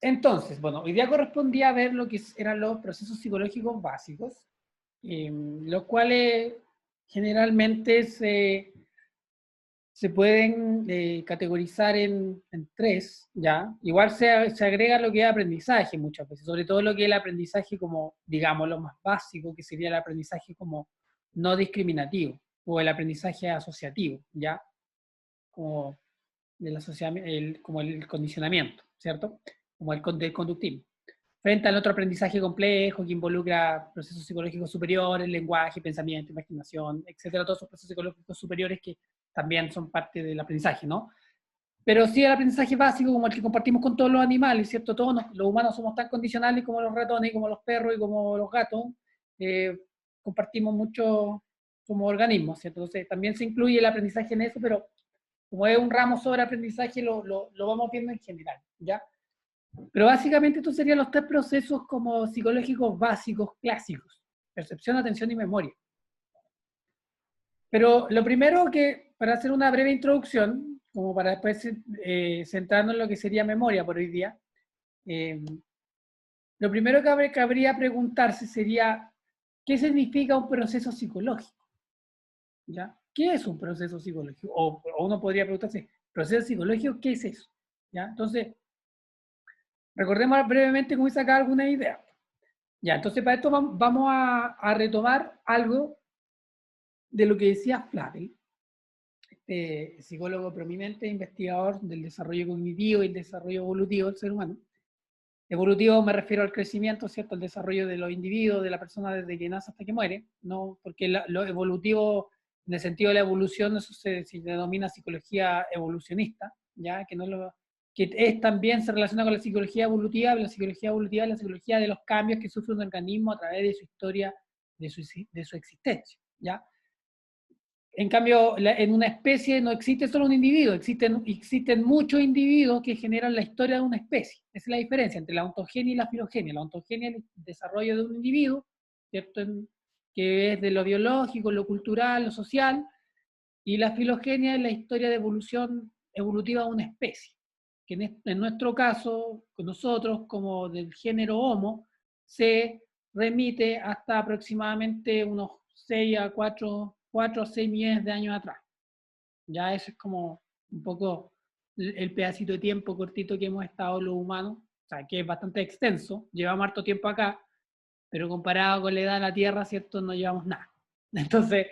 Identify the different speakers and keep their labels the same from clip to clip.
Speaker 1: Entonces, bueno, hoy día correspondía ver lo que eran los procesos psicológicos básicos, los cuales generalmente se pueden categorizar en tres, ¿ya? Igual se agrega lo que es aprendizaje muchas veces, sobre todo lo que es el aprendizaje como, digamos, lo más básico, que sería el aprendizaje como no discriminativo, o el aprendizaje asociativo, ¿ya? Como como el condicionamiento, ¿cierto? Como del conductismo. Frente al otro aprendizaje complejo que involucra procesos psicológicos superiores, lenguaje, pensamiento, imaginación, etcétera, todos esos procesos psicológicos superiores que también son parte del aprendizaje, ¿no? Pero sí el aprendizaje básico, como el que compartimos con todos los animales, ¿cierto? Todos los humanos somos tan condicionales como los ratones, como los perros y como los gatos. Eh, Compartimos mucho, somos organismos, ¿cierto? Entonces también se incluye el aprendizaje en eso, pero como es un ramo sobre aprendizaje, lo vamos viendo en general, ¿ya? Pero básicamente estos serían los tres procesos como psicológicos básicos, clásicos. Percepción, atención y memoria. Pero lo primero que, para hacer una breve introducción, como para después centrarnos en lo que sería memoria por hoy día, eh, lo primero que cabría preguntarse sería, ¿qué significa un proceso psicológico? ¿Ya? ¿Qué es un proceso psicológico? O uno podría preguntarse, ¿proceso psicológico qué es eso? ¿Ya? Entonces, recordemos brevemente cómo sacar alguna idea. Ya, entonces para esto vamos a retomar algo de lo que decía Flavell, psicólogo prominente, investigador del desarrollo cognitivo y el desarrollo evolutivo del ser humano. Evolutivo me refiero al crecimiento, ¿cierto? Al desarrollo de los individuos, de la persona desde que nace hasta que muere, ¿no? Porque lo evolutivo, en el sentido de la evolución, eso se denomina psicología evolucionista, ¿ya? Que es, también se relaciona con la psicología evolutiva, pero la psicología evolutiva es la psicología de los cambios que sufre un organismo a través de su historia, de su existencia, ¿ya? En cambio, en una especie no existe solo un individuo, existen muchos individuos que generan la historia de una especie. Esa es la diferencia entre la ontogenia y la filogenia. La ontogenia es el desarrollo de un individuo, ¿cierto? Que es de lo biológico, lo cultural, lo social, y la filogenia es la historia de evolución evolutiva de una especie. Que en nuestro caso, con nosotros, como del género Homo, se remite hasta aproximadamente unos 6 a 4 a 6 millones de años atrás. Ya eso es como un poco el pedacito de tiempo cortito que hemos estado los humanos, o sea, que es bastante extenso, llevamos harto tiempo acá, pero comparado con la edad de la Tierra, ¿cierto? No llevamos nada. Entonces,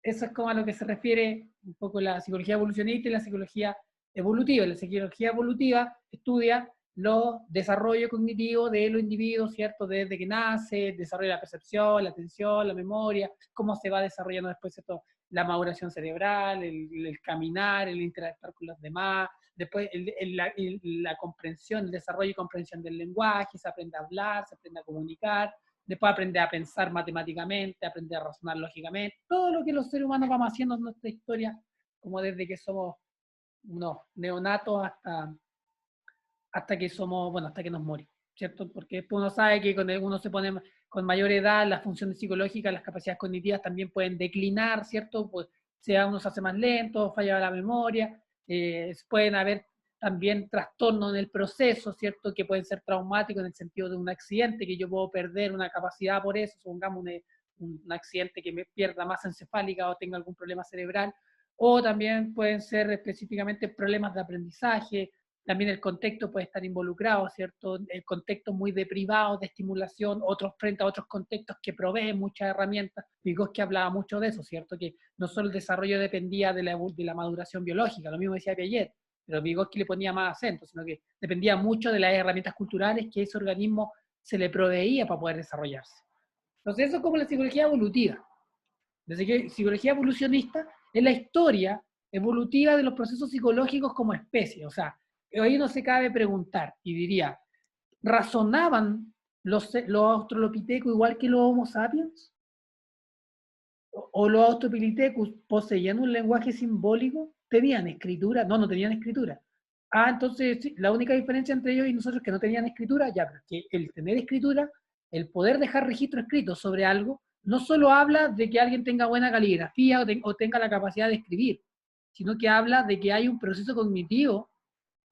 Speaker 1: eso es como a lo que se refiere un poco la psicología evolucionista y la psicología evolutiva. La psicología evolutiva estudia los desarrollos cognitivos de los individuos, ¿cierto? Desde que nace, el desarrollo de la percepción, la atención, la memoria, cómo se va desarrollando después, ¿cierto? La maduración cerebral, el caminar, el interactuar con los demás, después la comprensión, el desarrollo y comprensión del lenguaje, se aprende a hablar, se aprende a comunicar, después aprender a pensar matemáticamente, aprender a razonar lógicamente, todo lo que los seres humanos vamos haciendo en nuestra historia, como desde que somos unos neonatos hasta que somos, bueno, hasta que nos morimos, ¿cierto? Porque después uno sabe que cuando uno se pone con mayor edad, las funciones psicológicas, las capacidades cognitivas también pueden declinar, ¿cierto? Pues sea uno se hace más lento, falla la memoria, pueden haber también trastornos en el proceso, ¿cierto? Que pueden ser traumáticos en el sentido de un accidente, que yo puedo perder una capacidad por eso, supongamos un accidente que me pierda masa encefálica o tenga algún problema cerebral, o también pueden ser específicamente problemas de aprendizaje, también el contexto puede estar involucrado, ¿cierto? El contexto muy deprivado de estimulación, otros frente a otros contextos que proveen muchas herramientas. Vygotsky hablaba mucho de eso, ¿cierto? Que no solo el desarrollo dependía de la maduración biológica, lo mismo decía Piaget, pero Vygotsky le ponía más acento, sino que dependía mucho de las herramientas culturales que ese organismo se le proveía para poder desarrollarse. Entonces eso es como la psicología evolutiva. La psicología evolucionista es la historia evolutiva de los procesos psicológicos como especie. O sea, hoy no se cabe preguntar, y diría, ¿razonaban los australopithecus igual que los Homo sapiens? ¿O los australopithecus poseían un lenguaje simbólico? ¿Tenían escritura? No, no tenían escritura. Ah, entonces sí, la única diferencia entre ellos y nosotros es que no tenían escritura, ya, pero que el tener escritura, el poder dejar registro escrito sobre algo, no solo habla de que alguien tenga buena caligrafía o tenga la capacidad de escribir, sino que habla de que hay un proceso cognitivo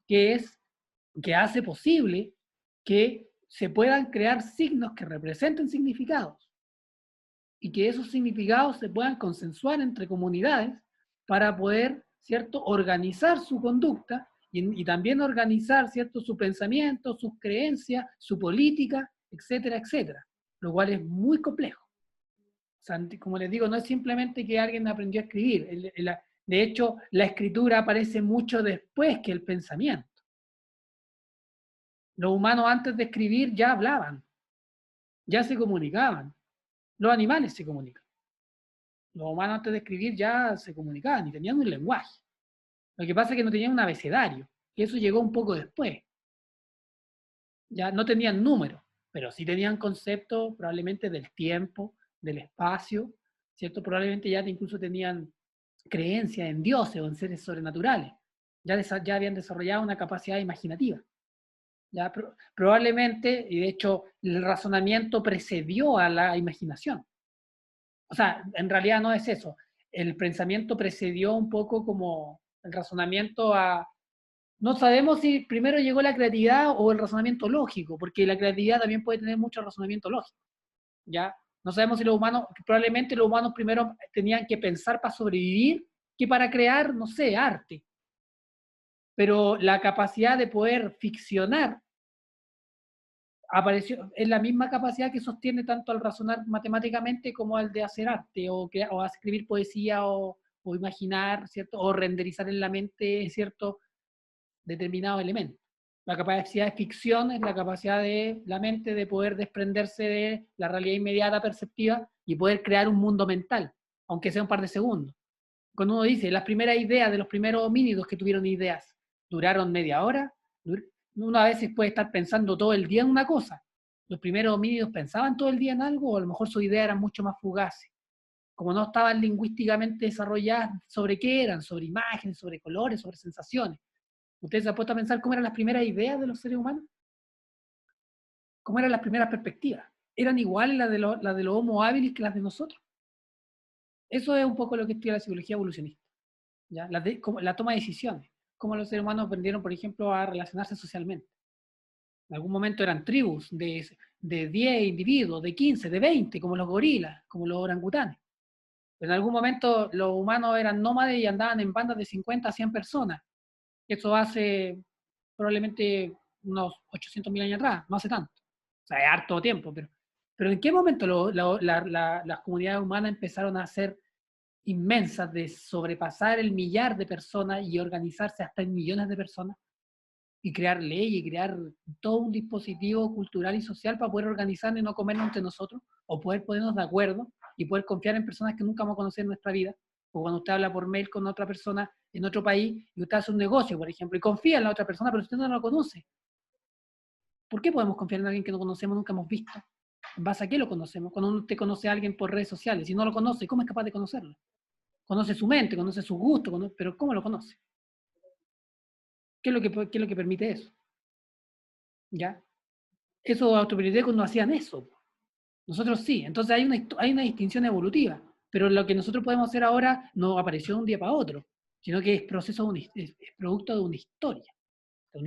Speaker 1: que es que hace posible que se puedan crear signos que representen significados y que esos significados se puedan consensuar entre comunidades para poder, ¿cierto?, organizar su conducta y también organizar, ¿cierto?, su pensamiento, sus creencias, su política, etcétera, etcétera, lo cual es muy complejo. O sea, como les digo, no es simplemente que alguien aprendió a escribir. De hecho, la escritura aparece mucho después que el pensamiento. Los humanos antes de escribir ya hablaban, ya se comunicaban. Los animales se comunican. Los humanos antes de escribir ya se comunicaban y tenían un lenguaje. Lo que pasa es que no tenían un abecedario, y eso llegó un poco después. Ya no tenían números, pero sí tenían conceptos probablemente del tiempo, del espacio, ¿cierto? Probablemente ya incluso tenían creencias en dioses o en seres sobrenaturales. Ya habían desarrollado una capacidad imaginativa. Ya probablemente, y de hecho el razonamiento precedió a la imaginación. O sea, en realidad no es eso. El pensamiento precedió un poco como el razonamiento a... No sabemos si primero llegó la creatividad o el razonamiento lógico, porque la creatividad también puede tener mucho razonamiento lógico, ¿ya? No sabemos si los humanos, probablemente los humanos primero tenían que pensar para sobrevivir que para crear, no sé, arte. Pero la capacidad de poder ficcionar apareció, es la misma capacidad que sostiene tanto al razonar matemáticamente como al de hacer arte o escribir poesía o imaginar, ¿cierto? O renderizar en la mente, ¿cierto? Determinado elemento. La capacidad de ficción es la capacidad de la mente de poder desprenderse de la realidad inmediata perceptiva y poder crear un mundo mental, aunque sea un par de segundos. Cuando uno dice, las primeras ideas de los primeros homínidos que tuvieron ideas duraron media hora, uno a veces puede estar pensando todo el día en una cosa. Los primeros homínidos pensaban todo el día en algo, o a lo mejor sus ideas eran mucho más fugaces. Como no estaban lingüísticamente desarrolladas sobre qué eran, sobre imágenes, sobre colores, sobre sensaciones. ¿Ustedes se han puesto a pensar cómo eran las primeras ideas de los seres humanos? ¿Cómo eran las primeras perspectivas? ¿Eran iguales las de los Homo habilis que las de nosotros? Eso es un poco lo que estudia la psicología evolucionista. ¿Ya? Como la toma de decisiones. Cómo los seres humanos aprendieron, por ejemplo, a relacionarse socialmente. En algún momento eran tribus de 10 individuos, de 15, de 20, como los gorilas, como los orangutanes. Pero en algún momento los humanos eran nómades y andaban en bandas de 50 a 100 personas. Eso hace probablemente unos 800.000 años atrás, no hace tanto. O sea, es harto tiempo, pero ¿en qué momento las comunidades humanas empezaron a ser inmensas de sobrepasar el millar de personas y organizarse hasta en millones de personas y crear leyes y crear todo un dispositivo cultural y social para poder organizarnos y no comernos entre nosotros o poder ponernos de acuerdo y poder confiar en personas que nunca vamos a conocer en nuestra vida? O cuando usted habla por mail con otra persona en otro país y usted hace un negocio, por ejemplo, y confía en la otra persona, pero usted no lo conoce. ¿Por qué podemos confiar en alguien que no conocemos, nunca hemos visto? ¿En base a qué lo conocemos? Cuando usted conoce a alguien por redes sociales, si no lo conoce, ¿cómo es capaz de conocerlo? Conoce su mente, conoce sus gustos, pero ¿cómo lo conoce? ¿Qué es lo que permite eso? ¿Ya? Esos australopithecus no hacían eso. Nosotros sí. Entonces hay una distinción evolutiva. Pero lo que nosotros podemos hacer ahora no apareció de un día para otro, sino que es, es producto de una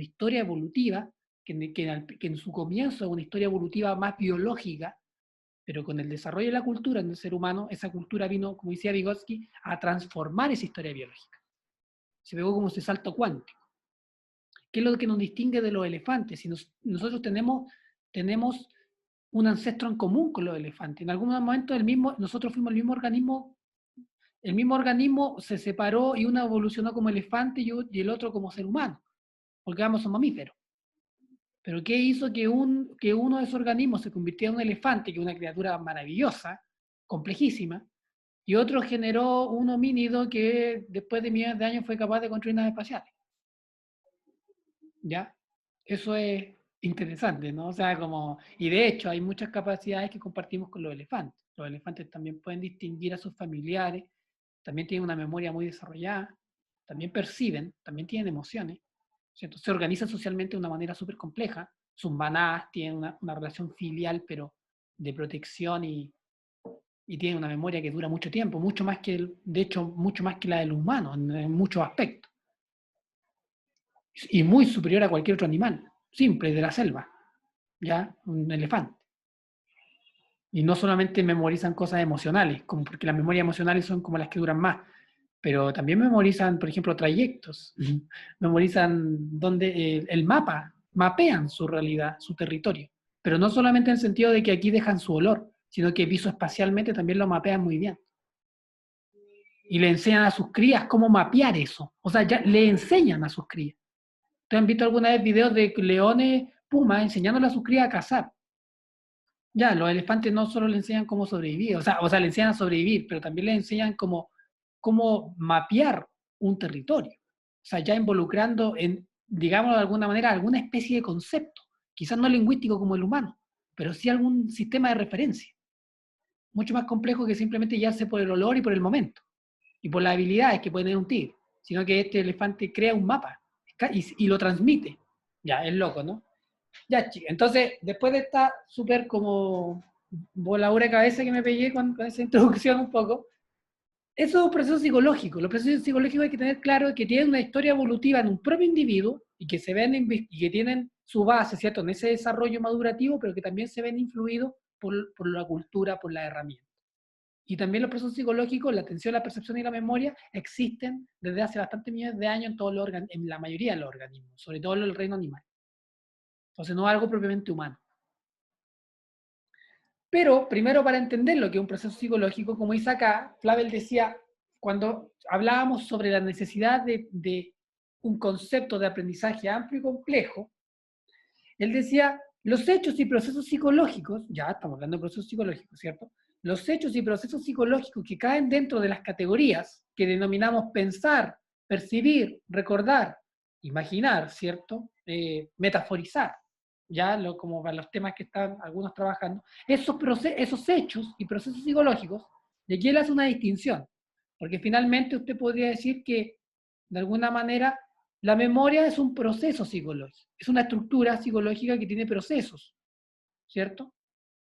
Speaker 1: historia evolutiva que en su comienzo es una historia evolutiva más biológica, pero con el desarrollo de la cultura en el ser humano, esa cultura vino, como decía Vygotsky, a transformar esa historia biológica. Se pegó como ese salto cuántico. ¿Qué es lo que nos distingue de los elefantes? Si nosotros tenemos un ancestro en común con los elefantes. En algún momento nosotros fuimos el mismo organismo se separó y uno evolucionó como elefante y el otro como ser humano, porque ambos son mamíferos. Pero ¿qué hizo que uno de esos organismos se convirtiera en un elefante, que es una criatura maravillosa, complejísima, y otro generó un homínido que después de millones de años fue capaz de construir naves espaciales? ¿Ya? Eso es interesante, ¿no? O sea, y de hecho hay muchas capacidades que compartimos con los elefantes. Los elefantes también pueden distinguir a sus familiares, también tienen una memoria muy desarrollada, también perciben, también tienen emociones, ¿cierto? Se organizan socialmente de una manera súper compleja. Sus manadas tienen una relación filial, pero de protección y tienen una memoria que dura mucho tiempo, mucho más de hecho, mucho más que la del humano en muchos aspectos. Y muy superior a cualquier otro animal, simple, de la selva. ¿ya? Un elefante. Y no solamente memorizan cosas emocionales, como porque las memorias emocionales son como las que duran más, pero también memorizan, por ejemplo, trayectos, memorizan donde el mapa, mapean su realidad, su territorio, pero no solamente en el sentido de que aquí dejan su olor, sino que visoespacialmente también lo mapean muy bien. Y le enseñan a sus crías cómo mapear eso, o sea, ya le enseñan a sus crías. ¿Ustedes han visto alguna vez videos de leones, pumas, enseñándole a sus crías a cazar? Ya, los elefantes no solo le enseñan cómo sobrevivir, o sea, le enseñan a sobrevivir, pero también le enseñan cómo mapear un territorio. O sea, ya involucrando en, digámoslo de alguna manera, alguna especie de concepto, quizás no lingüístico como el humano, pero sí algún sistema de referencia, mucho más complejo que simplemente guiarse por el olor y por el momento, y por las habilidades que puede tener un tigre, sino que este elefante crea un mapa y lo transmite. Ya, es loco, ¿no? Ya, chica. Entonces, después de esta súper como voladura de cabeza que me pegué con esa introducción un poco, eso es un proceso psicológico. Los procesos psicológicos hay que tener claro que tienen una historia evolutiva en un propio individuo y que se ven y que tienen su base, ¿cierto?, en ese desarrollo madurativo, pero que también se ven influidos por la cultura, por la herramienta. Y también los procesos psicológicos, la atención, la percepción y la memoria existen desde hace bastantes millones de años en la mayoría de los organismos, sobre todo en el reino animal. Entonces no es algo propiamente humano. Pero primero, para entender lo que es un proceso psicológico, como dice acá, Flavel decía, cuando hablábamos sobre la necesidad de un concepto de aprendizaje amplio y complejo, él decía, los hechos y procesos psicológicos, ya estamos hablando de procesos psicológicos, ¿cierto? Los hechos y procesos psicológicos que caen dentro de las categorías que denominamos pensar, percibir, recordar, imaginar, ¿cierto? Metaforizar, ya como para los temas que están algunos trabajando, esos hechos y procesos psicológicos, de aquí él hace una distinción, porque finalmente usted podría decir que de alguna manera la memoria es un proceso psicológico, es una estructura psicológica que tiene procesos, ¿cierto?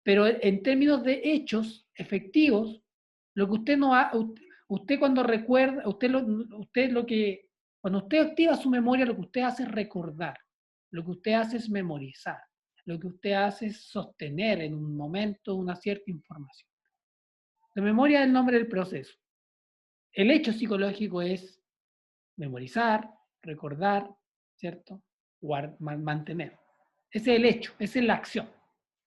Speaker 1: Pero en términos de hechos efectivos, lo que usted no ha, usted cuando recuerda, usted lo que, cuando usted activa su memoria, lo que usted hace es recordar, lo que usted hace es memorizar, lo que usted hace es sostener en un momento una cierta información. La memoria es el nombre del proceso. El hecho psicológico es memorizar, recordar, ¿cierto? Mantener. Ese es el hecho, esa es la acción.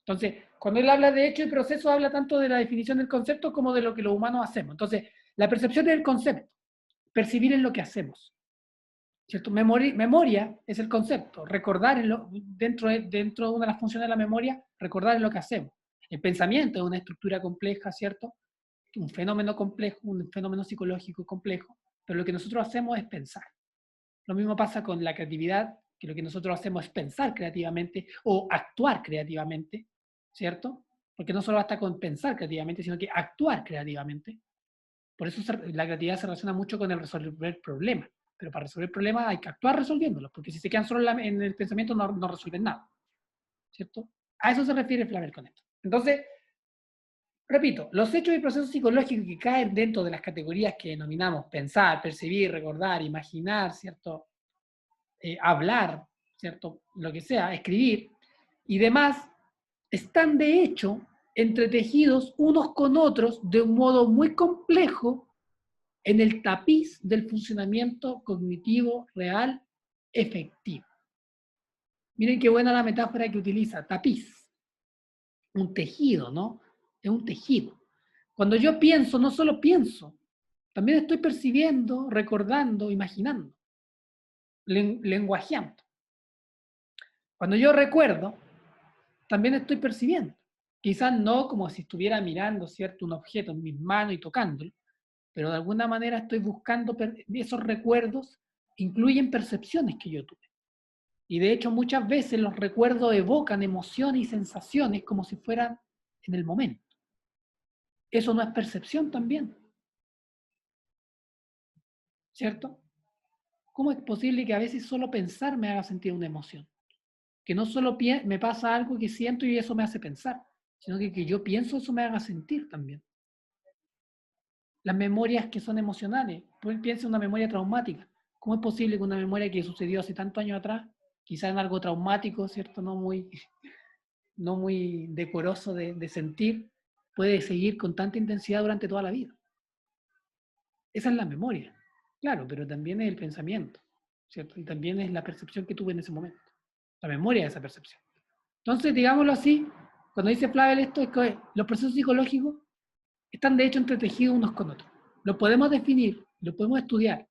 Speaker 1: Entonces, cuando él habla de hecho y proceso, habla tanto de la definición del concepto como de lo que los humanos hacemos. Entonces, la percepción es el concepto, percibir es lo que hacemos. ¿Cierto? Memoria es el concepto, recordar dentro de una de las funciones de la memoria, recordar es lo que hacemos. El pensamiento es una estructura compleja, ¿cierto? Un fenómeno complejo, un fenómeno psicológico complejo, pero lo que nosotros hacemos es pensar. Lo mismo pasa con la creatividad, que lo que nosotros hacemos es pensar creativamente o actuar creativamente, ¿cierto? Porque no solo basta con pensar creativamente, sino que actuar creativamente. Por eso la creatividad se relaciona mucho con el resolver problemas. Pero para resolver problemas hay que actuar resolviéndolos, porque si se quedan solo en el pensamiento no resuelven nada, ¿cierto? A eso se refiere Flavel con esto. Entonces, repito, los hechos y procesos psicológicos que caen dentro de las categorías que denominamos pensar, percibir, recordar, imaginar, ¿cierto? Hablar, ¿cierto? Lo que sea, escribir y demás, están de hecho entretejidos unos con otros de un modo muy complejo en el tapiz del funcionamiento cognitivo real efectivo. Miren qué buena la metáfora que utiliza, tapiz, un tejido, ¿no? Es un tejido. Cuando yo pienso, no solo pienso, también estoy percibiendo, recordando, imaginando, lenguajeando. Cuando yo recuerdo, también estoy percibiendo. Quizás no como si estuviera mirando, ¿cierto?, un objeto en mis manos y tocándolo, pero de alguna manera estoy buscando, esos recuerdos incluyen percepciones que yo tuve. Y de hecho muchas veces los recuerdos evocan emociones y sensaciones como si fueran en el momento. Eso no es percepción también, ¿cierto? ¿Cómo es posible que a veces solo pensar me haga sentir una emoción? Que no solo me pasa algo que siento y eso me hace pensar, sino que yo pienso eso me haga sentir también. Las memorias que son emocionales, pues piensa en una memoria traumática. ¿Cómo es posible que una memoria que sucedió hace tantos años atrás, quizás en algo traumático, ¿cierto? No muy no muy decoroso de sentir, puede seguir con tanta intensidad durante toda la vida. Esa es la memoria, claro, pero también es el pensamiento, ¿cierto? Y también es la percepción que tuve en ese momento, la memoria de esa percepción. Entonces, digámoslo así, cuando dice Flavel esto, es que los procesos psicológicos están de hecho entretejidos unos con otros. Los podemos definir, los podemos estudiar,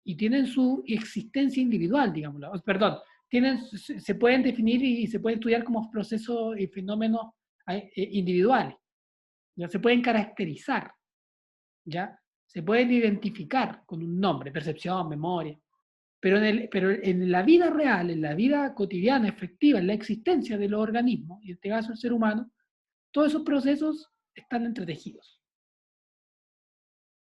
Speaker 1: y tienen su existencia individual, digámoslo. Perdón, se pueden definir y se pueden estudiar como procesos y fenómenos individuales. Ya se pueden caracterizar, ¿ya? Se pueden identificar con un nombre, percepción, memoria. Pero en la vida real, en la vida cotidiana, efectiva, en la existencia de los organismos, y en este caso el ser humano, todos esos procesos están entretejidos.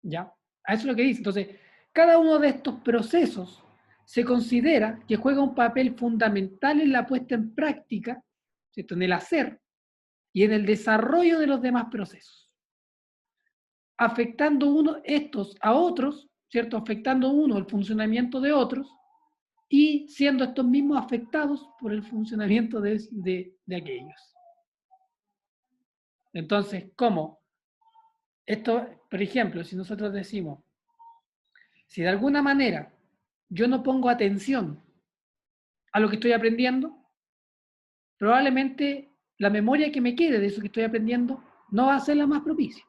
Speaker 1: ¿Ya? A eso es lo que dice. Entonces, cada uno de estos procesos se considera que juega un papel fundamental en la puesta en práctica, ¿cierto? En el hacer y en el desarrollo de los demás procesos, afectando uno estos a otros, ¿cierto? Afectando uno el funcionamiento de otros y siendo estos mismos afectados por el funcionamiento de aquellos. Entonces, ¿cómo? Esto, por ejemplo, si nosotros decimos, si de alguna manera yo no pongo atención a lo que estoy aprendiendo, probablemente la memoria que me quede de eso que estoy aprendiendo no va a ser la más propicia.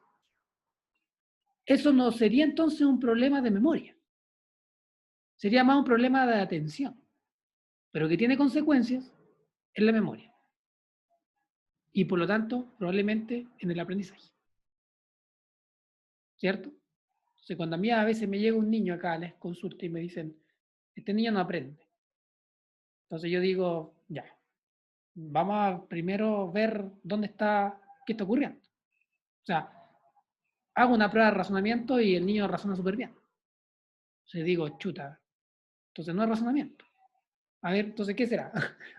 Speaker 1: Eso no sería entonces un problema de memoria, sería más un problema de atención, pero que tiene consecuencias en la memoria y por lo tanto probablemente en el aprendizaje, ¿cierto? Entonces cuando a mí a veces me llega un niño acá a la consulta y me dicen, este niño no aprende, entonces yo digo, ya, vamos a primero ver dónde está, qué está ocurriendo. O sea, hago una prueba de razonamiento y el niño razona súper bien. Entonces digo, chuta, entonces no es razonamiento. A ver, entonces, ¿qué será?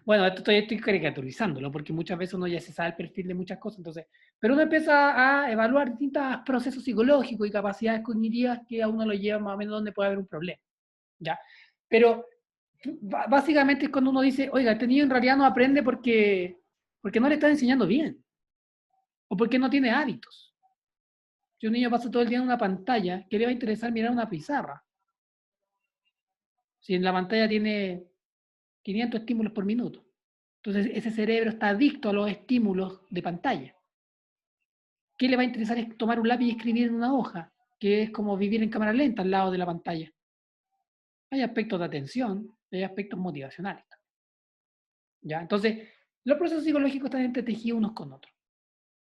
Speaker 1: Bueno, estoy caricaturizándolo porque muchas veces uno ya se sabe el perfil de muchas cosas, entonces, pero uno empieza a evaluar distintos procesos psicológicos y capacidades cognitivas que a uno lo llevan más o menos donde puede haber un problema, ¿ya? Pero básicamente es cuando uno dice, oiga, este niño en realidad no aprende porque no le está enseñando bien o porque no tiene hábitos. Si un niño pasa todo el día en una pantalla, ¿qué le va a interesar mirar una pizarra? Si en la pantalla tiene 500 estímulos por minuto. Entonces ese cerebro está adicto a los estímulos de pantalla. ¿Qué le va a interesar es tomar un lápiz y escribir en una hoja? Que es como vivir en cámara lenta al lado de la pantalla. Hay aspectos de atención, hay aspectos motivacionales. ¿Ya? Entonces, los procesos psicológicos están entretejidos unos con otros.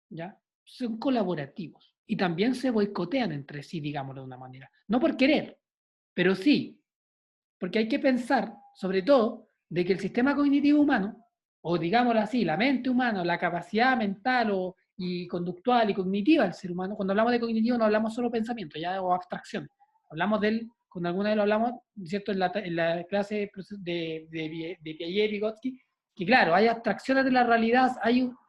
Speaker 1: ¿Ya? Son colaborativos. Y también se boicotean entre sí, digámoslo de una manera. No por querer, pero sí, porque hay que pensar, sobre todo, de que el sistema cognitivo humano, o digámoslo así, la mente humana, la capacidad mental y conductual y cognitiva del ser humano, cuando hablamos de cognitivo no hablamos solo pensamiento ya, o abstracción, hablamos del, con alguna vez lo hablamos, ¿cierto? En la clase de Piaget y Vygotsky, que claro, hay abstracciones de la realidad,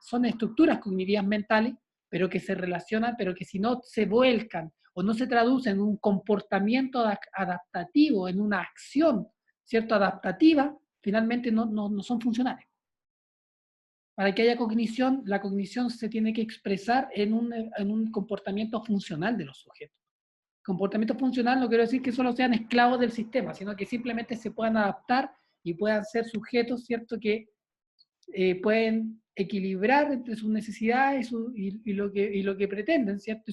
Speaker 1: son estructuras cognitivas mentales, pero que se relacionan, pero que si no se vuelcan o no se traduce en un comportamiento adaptativo, en una acción, ¿cierto? Adaptativa, finalmente no son funcionales. Para que haya cognición, la cognición se tiene que expresar en un comportamiento funcional de los sujetos. Comportamiento funcional no quiero decir que solo sean esclavos del sistema, sino que simplemente se puedan adaptar y puedan ser sujetos, ¿cierto? Que pueden equilibrar entre sus necesidades y lo que pretenden, ¿cierto?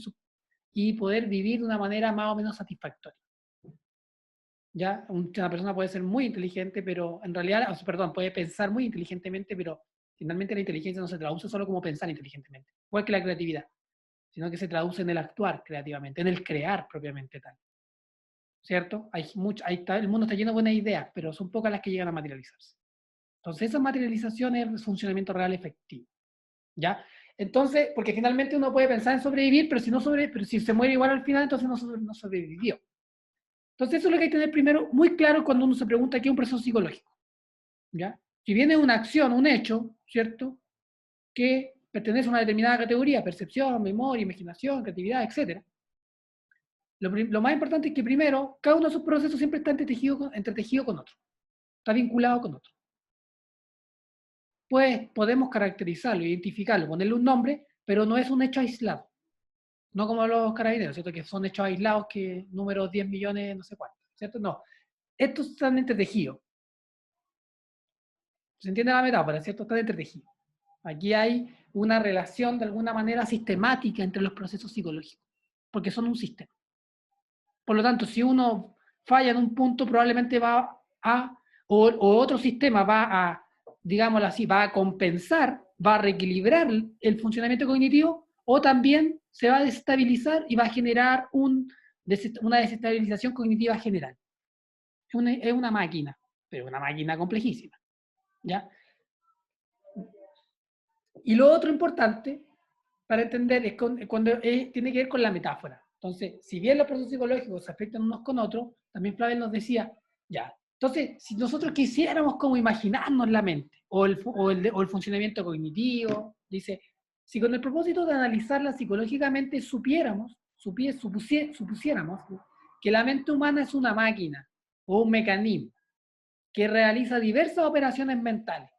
Speaker 1: Y poder vivir de una manera más o menos satisfactoria. ¿Ya? Una persona puede ser muy inteligente, pero en realidad, perdón, puede pensar muy inteligentemente, pero finalmente la inteligencia no se traduce solo como pensar inteligentemente, igual que la creatividad, sino que se traduce en el actuar creativamente, en el crear propiamente tal. ¿Cierto? El mundo está lleno de buenas ideas, pero son pocas las que llegan a materializarse. Entonces, esa materialización es el funcionamiento real efectivo. ¿Ya? Entonces, porque finalmente uno puede pensar en sobrevivir, pero si se muere igual al final, entonces no sobrevivió. Entonces, eso es lo que hay que tener primero muy claro cuando uno se pregunta qué es un proceso psicológico. ¿Ya? Si viene una acción, un hecho, ¿cierto? Que pertenece a una determinada categoría, percepción, memoria, imaginación, creatividad, etc. Lo más importante es que primero, cada uno de esos procesos siempre está entretejido con otro, está vinculado con otro. pues podemos caracterizarlo, identificarlo, ponerle un nombre, pero no es un hecho aislado. No como los carabineros, ¿cierto? Que son hechos aislados, que números 10 millones, no sé cuánto, ¿cierto? No. Estos están entretejidos. ¿Se entiende la metáfora, cierto? Están entretejidos. Aquí hay una relación de alguna manera sistemática entre los procesos psicológicos, porque son un sistema. Por lo tanto, si uno falla en un punto, probablemente va a, o otro sistema va a, digámoslo así, va a compensar, va a reequilibrar el funcionamiento cognitivo, o también se va a desestabilizar y va a generar una desestabilización cognitiva general. Es una máquina, pero una máquina complejísima. ¿Ya? Y lo otro importante para entender es cuando tiene que ver con la metáfora. Entonces, si bien los procesos psicológicos se afectan unos con otros, también Flavel nos decía, ya, entonces, si nosotros quisiéramos como imaginarnos la mente o el funcionamiento cognitivo, dice, si con el propósito de analizarla psicológicamente supusiéramos que la mente humana es una máquina o un mecanismo que realiza diversas operaciones mentales,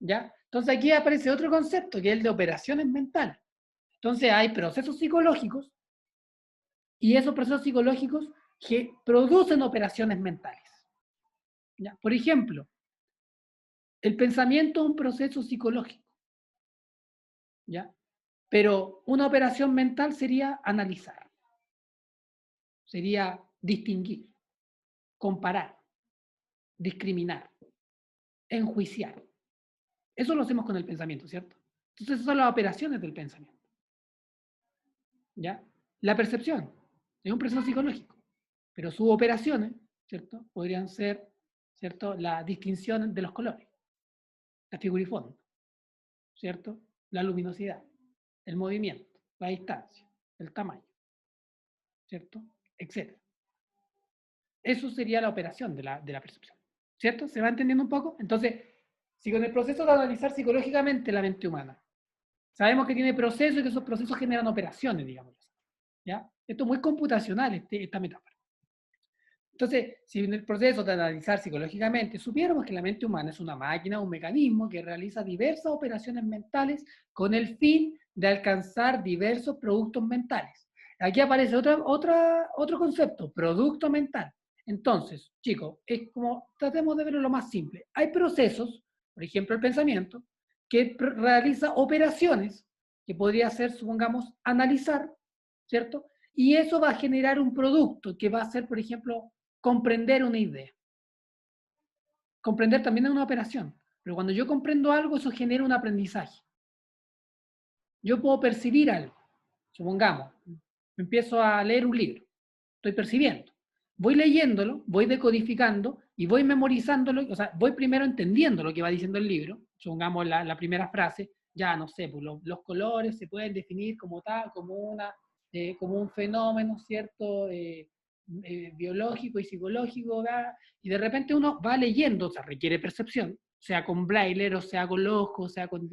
Speaker 1: ¿ya? Entonces aquí aparece otro concepto, que es el de operaciones mentales. Entonces hay procesos psicológicos y esos procesos psicológicos que producen operaciones mentales. ¿Ya? Por ejemplo, el pensamiento es un proceso psicológico, ¿ya? Pero una operación mental sería analizar, sería distinguir, comparar, discriminar, enjuiciar. Eso lo hacemos con el pensamiento, ¿cierto? Entonces esas son las operaciones del pensamiento. ¿Ya? La percepción es un proceso psicológico, pero sus operaciones, ¿cierto? Podrían ser, ¿cierto? La distinción de los colores, la figura y fondo, ¿cierto? La luminosidad, el movimiento, la distancia, el tamaño, ¿cierto? Etcétera. Eso sería la operación de la percepción, ¿cierto? ¿Se va entendiendo un poco? Entonces, si con el proceso de analizar psicológicamente la mente humana, sabemos que tiene procesos y que esos procesos generan operaciones, digamos, ¿ya? Esto es muy computacional, esta metáfora. Entonces, si en el proceso de analizar psicológicamente supiéramos que la mente humana es una máquina, un mecanismo que realiza diversas operaciones mentales con el fin de alcanzar diversos productos mentales. Aquí aparece otro concepto, producto mental. Entonces, chicos, es como, tratemos de verlo lo más simple. Hay procesos, por ejemplo, el pensamiento, que realiza operaciones, que podría ser, supongamos, analizar, ¿cierto? Y eso va a generar un producto que va a ser, por ejemplo, comprender una idea. Comprender también es una operación, pero cuando yo comprendo algo, eso genera un aprendizaje. Yo puedo percibir algo, supongamos, empiezo a leer un libro, estoy percibiendo. Voy leyéndolo, voy decodificando y voy memorizándolo, o sea, voy primero entendiendo lo que va diciendo el libro, supongamos la primera frase, ya no sé, pues los colores se pueden definir como tal, como un fenómeno, ¿cierto? Biológico y psicológico, ¿verdad? Y de repente uno va leyendo, o sea, requiere percepción, sea con braille, o sea con los ojos, sea con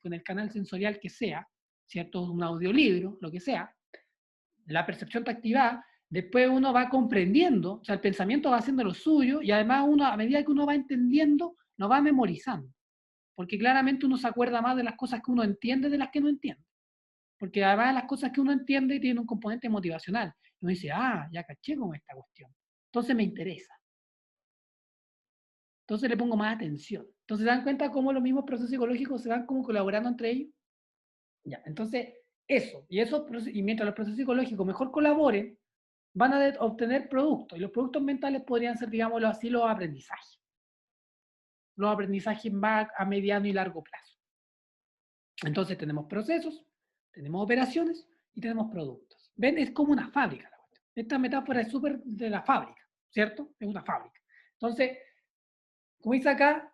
Speaker 1: el canal sensorial que sea, ¿cierto? Un audiolibro, lo que sea, la percepción está activada, después uno va comprendiendo, o sea, el pensamiento va haciendo lo suyo y además uno, a medida que uno va entendiendo, lo va memorizando, porque claramente uno se acuerda más de las cosas que uno entiende de las que no entiende, porque además las cosas que uno entiende tienen un componente motivacional. Y uno dice, ya caché con esta cuestión, entonces me interesa, entonces le pongo más atención. Entonces se dan cuenta cómo los mismos procesos psicológicos se van como colaborando entre ellos. Ya, entonces y mientras los procesos psicológicos mejor colaboren, van a obtener productos. Y los productos mentales podrían ser, digámoslo así, los aprendizajes. Los aprendizajes más a mediano y largo plazo. Entonces tenemos procesos, tenemos operaciones y tenemos productos. ¿Ven? Es como una fábrica. Esta metáfora es súper de la fábrica, ¿cierto? Es una fábrica. Entonces, como dice acá,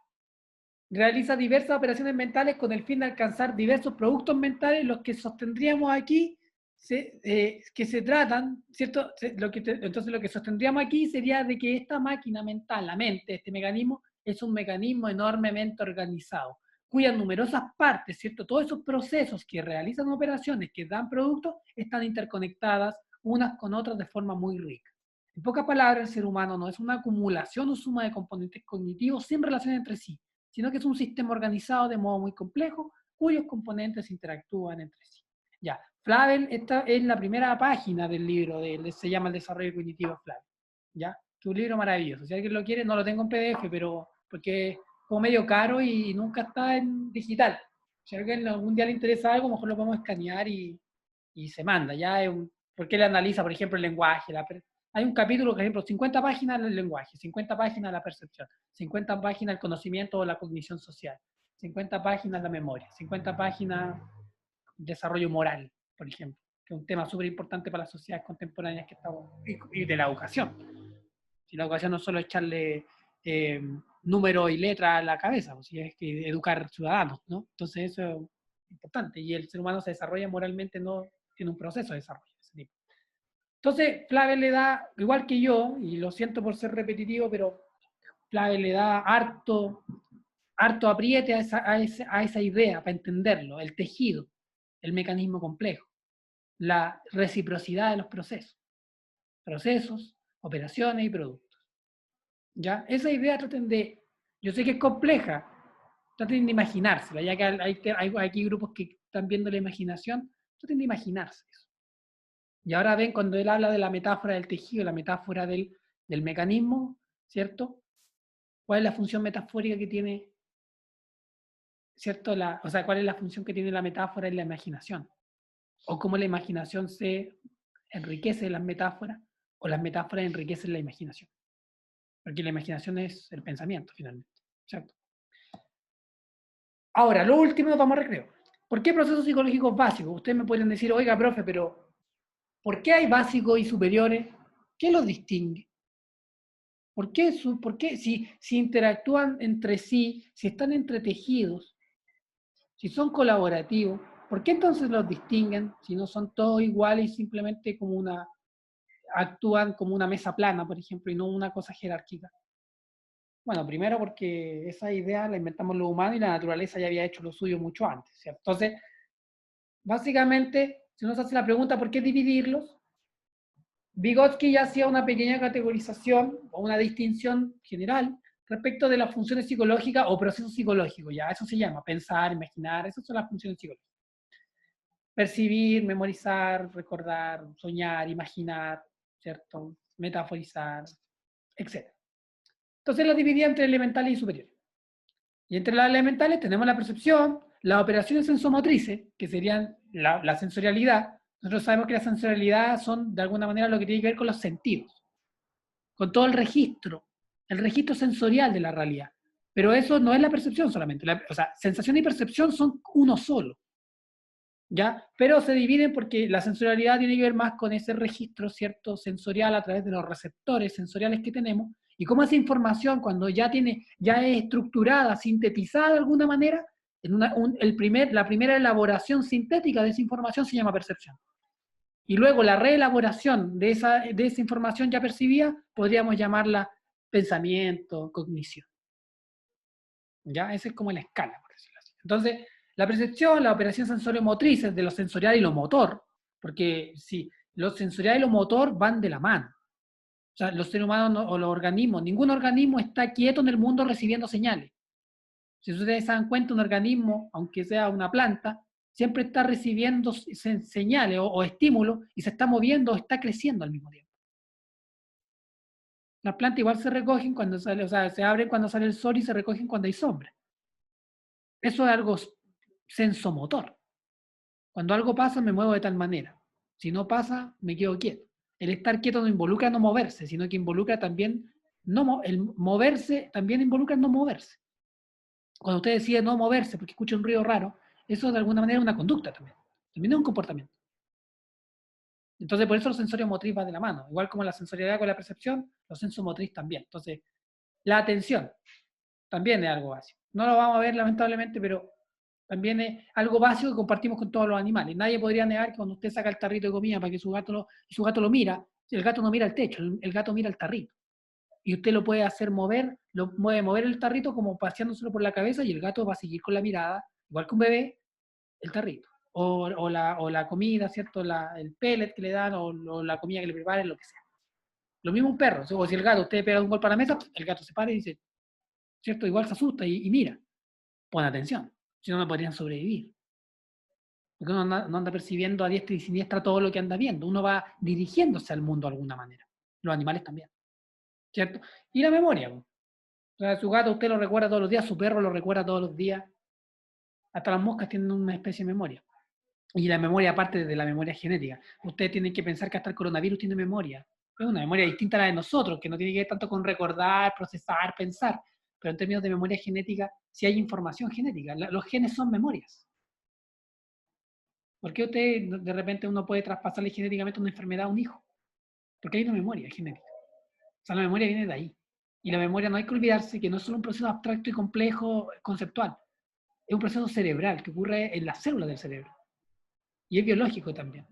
Speaker 1: realiza diversas operaciones mentales con el fin de alcanzar diversos productos mentales, los que sostendríamos aquí, que se tratan, ¿cierto? Entonces lo que sostendríamos aquí sería de que esta máquina mental, la mente, este mecanismo, es un mecanismo enormemente organizado, cuyas numerosas partes, ¿cierto? Todos esos procesos que realizan operaciones, que dan productos, están interconectadas unas con otras de forma muy rica. En pocas palabras, el ser humano no es una acumulación o suma de componentes cognitivos sin relación entre sí, sino que es un sistema organizado de modo muy complejo, cuyos componentes interactúan entre sí. Ya, Flavel, esta es la primera página del libro, se llama El desarrollo cognitivo de Flavel, ¿ya? Que es un libro maravilloso. Si alguien lo quiere, no lo tengo en PDF, pero porque es como medio caro y nunca está en digital. Si a alguien algún día le interesa algo, a lo mejor lo podemos escanear y se manda. Ya es porque él analiza, por ejemplo, el lenguaje. Hay un capítulo, por ejemplo, 50 páginas del lenguaje, 50 páginas la percepción, 50 páginas el conocimiento o la cognición social, 50 páginas la memoria, 50 páginas desarrollo moral, por ejemplo, que es un tema súper importante para las sociedades contemporáneas que estamos, y de la educación. Si la educación no es solo echarle números y letras a la cabeza, pues, si es que educar ciudadanos, ¿no? Entonces eso es importante. Y el ser humano se desarrolla moralmente, no tiene un proceso de desarrollo de ese tipo. Entonces, Flavel le da, igual que yo, y lo siento por ser repetitivo, pero Flavel le da harto apriete a esa idea para entenderlo, el tejido, el mecanismo complejo, la reciprocidad de los procesos, operaciones y productos. ¿Ya? Esa idea traten de, yo sé que es compleja, traten de imaginársela, ya que hay aquí grupos que están viendo la imaginación, traten de imaginarse eso. Y ahora ven cuando él habla de la metáfora del tejido, la metáfora del mecanismo, ¿cierto? ¿Cuál es la función metafórica que tiene, ¿cierto? O sea, ¿cuál es la función que tiene la metáfora en la imaginación? O cómo la imaginación se enriquece de las metáforas, o las metáforas enriquecen la imaginación. Porque la imaginación es el pensamiento, finalmente. ¿Cierto? Ahora, lo último, nos vamos a recreo. ¿Por qué procesos psicológicos básicos? Ustedes me pueden decir, oiga, profe, pero ¿por qué hay básicos y superiores? ¿Qué los distingue? ¿Por qué si interactúan entre sí, si están entretejidos, si son colaborativos, ¿por qué entonces los distinguen si no son todos iguales y simplemente actúan como una mesa plana, por ejemplo, y no una cosa jerárquica? Bueno, primero porque esa idea la inventamos los humanos y la naturaleza ya había hecho lo suyo mucho antes, ¿cierto? Entonces, básicamente, si uno se hace la pregunta ¿por qué dividirlos? Vygotsky ya hacía una pequeña categorización o una distinción general respecto de las funciones psicológicas o procesos psicológicos, ya eso se llama, pensar, imaginar, esas son las funciones psicológicas. Percibir, memorizar, recordar, soñar, imaginar, ¿cierto? Metaforizar, etc. Entonces las dividía entre elementales y superiores. Y entre las elementales tenemos la percepción, las operaciones sensomotrices, que serían la sensorialidad. Nosotros sabemos que la sensorialidad son, de alguna manera, lo que tiene que ver con los sentidos, con todo el registro sensorial de la realidad. Pero eso no es la percepción solamente. O sea, sensación y percepción son uno solo. ¿Ya? Pero se dividen porque la sensorialidad tiene que ver más con ese registro, ¿cierto? Sensorial a través de los receptores sensoriales que tenemos, y cómo esa información, cuando ya es estructurada, sintetizada de alguna manera, la primera elaboración sintética de esa información se llama percepción. Y luego la reelaboración de esa información ya percibida, podríamos llamarla pensamiento, cognición. ¿Ya? Esa es como la escala, por decirlo así. Entonces, la percepción, la operación sensorio-motriz es de lo sensorial y lo motor, porque si lo sensorial y lo motor van de la mano. O sea, los seres humanos o los organismos, ningún organismo está quieto en el mundo recibiendo señales. Si ustedes se dan cuenta, un organismo, aunque sea una planta, siempre está recibiendo señales o estímulos y se está moviendo o está creciendo al mismo tiempo. Las plantas igual se recogen cuando sale, o sea, se abren cuando sale el sol y se recogen cuando hay sombra. Eso es algo sensomotor. Cuando algo pasa, me muevo de tal manera. Si no pasa, me quedo quieto. El estar quieto no involucra no moverse, sino que involucra también, el moverse también involucra no moverse. Cuando usted decide no moverse porque escucha un ruido raro, eso de alguna manera es una conducta también. También es un comportamiento. Entonces, por eso el sensorio motriz va de la mano. Igual como la sensorialidad con la percepción, los sensomotriz también. Entonces, la atención también es algo básico. No lo vamos a ver lamentablemente, pero también es algo básico que compartimos con todos los animales. Nadie podría negar que cuando usted saca el tarrito de comida para que su gato lo mira, el gato no mira el techo, el gato mira el tarrito. Y usted lo puede hacer mover, lo puede mover el tarrito como paseándoselo por la cabeza y el gato va a seguir con la mirada, igual que un bebé, el tarrito. O la comida, ¿cierto? El pellet que le dan o la comida que le preparen, lo que sea. Lo mismo un perro. O si el gato, usted pega un golpe a la mesa, el gato se para y dice, ¿cierto? Igual se asusta y mira, pone atención, si no, no podrían sobrevivir. Porque uno no anda percibiendo a diestra y siniestra todo lo que anda viendo, uno va dirigiéndose al mundo de alguna manera. Los animales también, ¿cierto? Y la memoria, po. O sea, su gato usted lo recuerda todos los días, su perro lo recuerda todos los días, hasta las moscas tienen una especie de memoria. Y la memoria, aparte de la memoria genética, ustedes tienen que pensar que hasta el coronavirus tiene memoria. Es una memoria distinta a la de nosotros, que no tiene que ver tanto con recordar, procesar, pensar. Pero en términos de memoria genética, sí hay información genética. Los genes son memorias. ¿Por qué usted de repente uno puede traspasarle genéticamente una enfermedad a un hijo? Porque hay una memoria genética. O sea, la memoria viene de ahí. Y la memoria no hay que olvidarse que no es solo un proceso abstracto y complejo conceptual. Es un proceso cerebral que ocurre en las células del cerebro. Y es biológico también.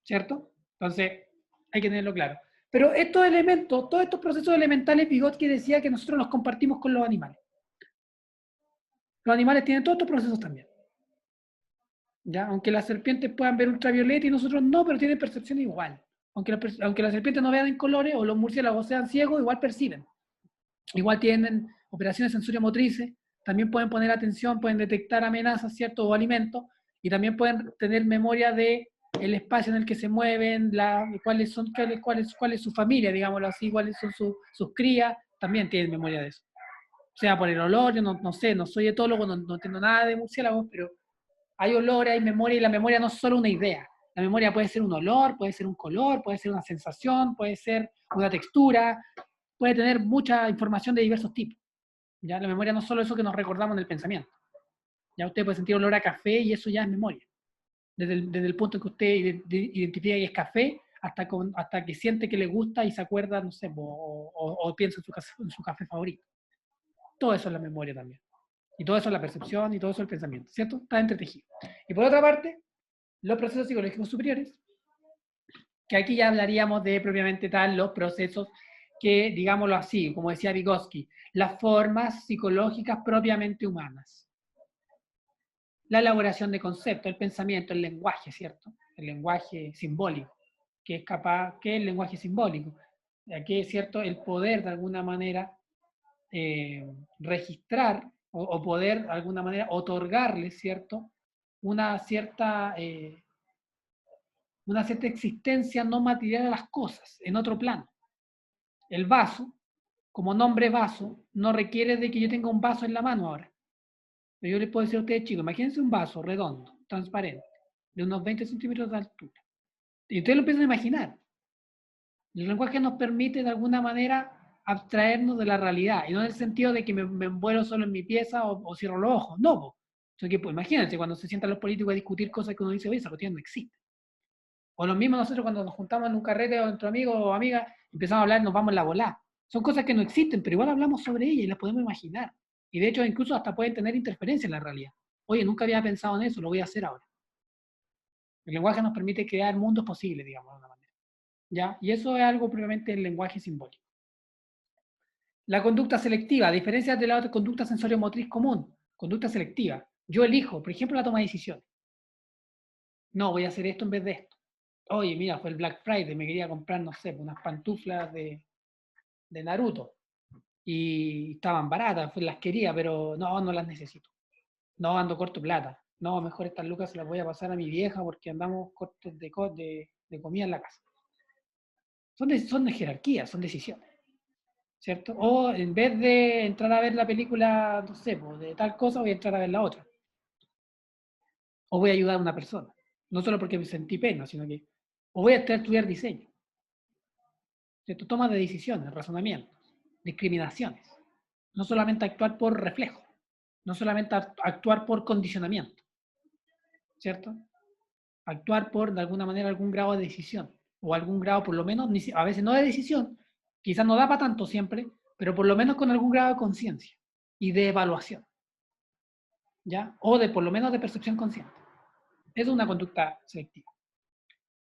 Speaker 1: ¿Cierto? Entonces, hay que tenerlo claro. Pero estos elementos, todos estos procesos elementales, Vygotsky decía que nosotros los compartimos con los animales. Los animales tienen todos estos procesos también. ¿Ya? Aunque las serpientes puedan ver ultravioleta y nosotros no, pero tienen percepción igual. Aunque las serpientes no vean en colores o los murciélagos sean ciegos, igual perciben. Igual tienen operaciones sensorio-motrices, también pueden poner atención, pueden detectar amenazas, ¿cierto? O alimentos, y también pueden tener memoria de el espacio en el que se mueven, cuál es su familia, digámoslo así, cuáles son sus crías, también tienen memoria de eso. O sea, por el olor, yo no sé, no soy etólogo, no entiendo nada de murciélagos, pero hay olor, hay memoria, y la memoria no es solo una idea. La memoria puede ser un olor, puede ser un color, puede ser una sensación, puede ser una textura, puede tener mucha información de diversos tipos. ¿Ya? La memoria no es solo eso que nos recordamos en el pensamiento. Ya usted puede sentir olor a café y eso ya es memoria. Desde el punto en que usted identifica que es café hasta que siente que le gusta y se acuerda, no sé, o piensa en su café favorito. Todo eso es la memoria también. Y todo eso es la percepción y todo eso es el pensamiento, ¿cierto? Está entretejido. Y por otra parte, los procesos psicológicos superiores, que aquí ya hablaríamos de propiamente tal los procesos que, digámoslo así, como decía Vygotsky, las formas psicológicas propiamente humanas. La elaboración de conceptos, el pensamiento, el lenguaje, ¿cierto? El lenguaje simbólico, que es capaz, que es el lenguaje simbólico. Aquí es cierto el poder de alguna manera registrar o poder de alguna manera otorgarle, ¿cierto? Una cierta, eh, una cierta existencia no material a las cosas, en otro plano. El vaso, como nombre vaso, no requiere de que yo tenga un vaso en la mano ahora. Pero yo les puedo decir a ustedes, chicos, imagínense un vaso redondo, transparente, de unos 20 centímetros de altura. Y ustedes lo empiezan a imaginar. El lenguaje nos permite de alguna manera abstraernos de la realidad, y no en el sentido de que me envuelo solo en mi pieza o cierro los ojos, no. O sea, que, pues, imagínense cuando se sientan los políticos a discutir cosas que uno dice, oye, esa cuestión no existe. O lo mismo nosotros cuando nos juntamos en un carrete o entre amigos o amigas, empezamos a hablar, nos vamos en la volá. Son cosas que no existen, pero igual hablamos sobre ellas y las podemos imaginar. Y de hecho, incluso hasta pueden tener interferencia en la realidad. Oye, nunca había pensado en eso, lo voy a hacer ahora. El lenguaje nos permite crear mundos posibles, digamos, de alguna manera. ¿Ya? Y eso es algo propiamente el lenguaje simbólico. La conducta selectiva, a diferencia de la otra conducta sensorio-motriz común, conducta selectiva. Yo elijo, por ejemplo, la toma de decisiones. No, voy a hacer esto en vez de esto. Oye, mira, fue el Black Friday, me quería comprar, no sé, unas pantuflas de Naruto. Y estaban baratas, pues las quería, pero no las necesito. No, ando corto de plata. No, mejor estas lucas se las voy a pasar a mi vieja porque andamos cortos de comida en la casa. Son de jerarquía, son decisiones, ¿cierto? O en vez de entrar a ver la película, no sé, pues, de tal cosa, voy a entrar a ver la otra. O voy a ayudar a una persona. No solo porque me sentí pena, sino que o voy a estudiar diseño. ¿Cierto? Toma de decisiones, razonamientos, discriminaciones. No solamente actuar por reflejo, no solamente actuar por condicionamiento, ¿cierto? Actuar por, de alguna manera, algún grado de decisión, o algún grado, por lo menos, a veces no de decisión, quizás no da para tanto siempre, pero por lo menos con algún grado de conciencia y de evaluación, ¿ya? O de, por lo menos, de percepción consciente. Es una conducta selectiva.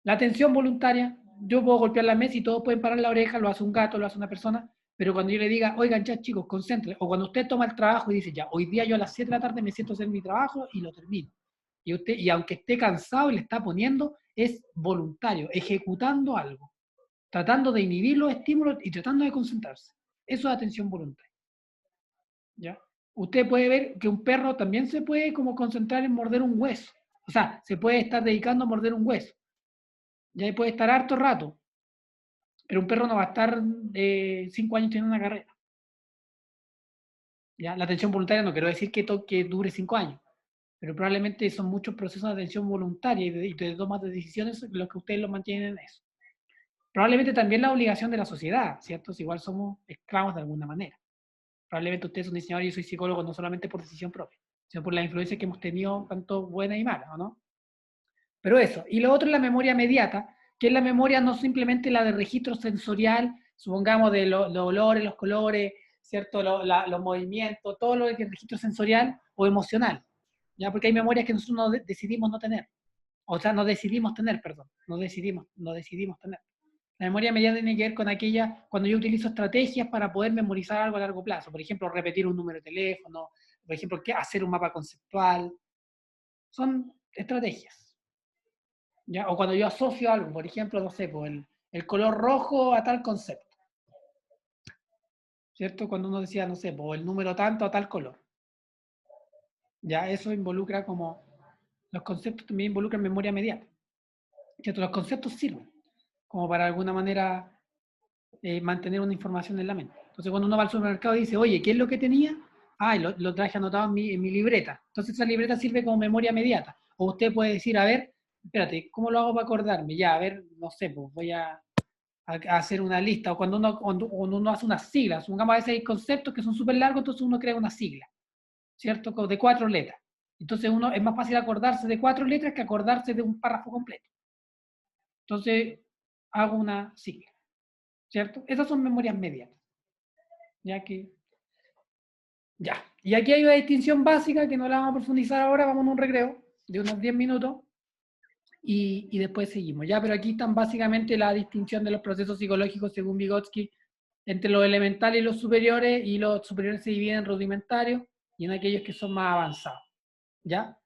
Speaker 1: La atención voluntaria, yo puedo golpear la mesa y todos pueden parar la oreja, lo hace un gato, lo hace una persona, pero cuando yo le diga, oigan, ya chicos, concéntrense, o cuando usted toma el trabajo y dice, ya, hoy día yo a las 7 de la tarde me siento a hacer mi trabajo y lo termino. Y aunque esté cansado y le está poniendo, es voluntario, ejecutando algo, tratando de inhibir los estímulos y tratando de concentrarse. Eso es atención voluntaria. ¿ya? Usted puede ver que un perro también se puede como concentrar en morder un hueso. O sea, se puede estar dedicando a morder un hueso. Ya puede estar harto rato, pero un perro no va a estar 5 años teniendo una carrera. ¿Ya? La atención voluntaria no quiero decir que dure 5 años, pero probablemente son muchos procesos de atención voluntaria y de toma de decisiones los que ustedes lo mantienen en eso. Probablemente también la obligación de la sociedad, ¿cierto? Si igual somos esclavos de alguna manera. Probablemente usted es un diseñador y yo soy psicólogo no solamente por decisión propia, sino por la influencia que hemos tenido, tanto buena y mala, ¿o no? Pero eso. Y lo otro es la memoria mediata, que es la memoria no simplemente la de registro sensorial, supongamos de los olores, los colores, ¿cierto? Los movimientos, todo lo que es registro sensorial o emocional. ¿Ya? Porque hay memorias que nosotros no decidimos no tener. O sea, no decidimos tener, perdón. No decidimos tener. La memoria mediata tiene que ver con aquella, cuando yo utilizo estrategias para poder memorizar algo a largo plazo. Por ejemplo, repetir un número de teléfono, por ejemplo, hacer un mapa conceptual. Son estrategias. ¿Ya? O cuando yo asocio algo, por ejemplo, no sé, pues el color rojo a tal concepto, ¿cierto? Cuando uno decía, no sé, pues el número tanto a tal color. Ya eso involucra como, los conceptos también involucran memoria mediata, ¿cierto? Los conceptos sirven como para alguna manera mantener una información en la mente. Entonces cuando uno va al supermercado y dice, oye, ¿qué es lo que tenía? Ah, lo traje anotado en mi libreta. Entonces esa libreta sirve como memoria mediata. O usted puede decir, a ver, espérate, ¿cómo lo hago para acordarme? Ya, a ver, no sé, pues voy a hacer una lista, o cuando uno hace unas siglas, supongamos a veces hay conceptos que son súper largos, entonces uno crea una sigla, ¿cierto? De 4 letras. Entonces uno es más fácil acordarse de 4 letras que acordarse de un párrafo completo. Entonces hago una sigla, ¿cierto? Esas son memorias medianas. Ya que, ya. Y aquí hay una distinción básica que no la vamos a profundizar ahora, vamos a un recreo de unos 10 minutos y después seguimos, ¿ya? Pero aquí están básicamente la distinción de los procesos psicológicos según Vygotsky entre los elementales y los superiores se dividen en rudimentarios y en aquellos que son más avanzados, ¿ya?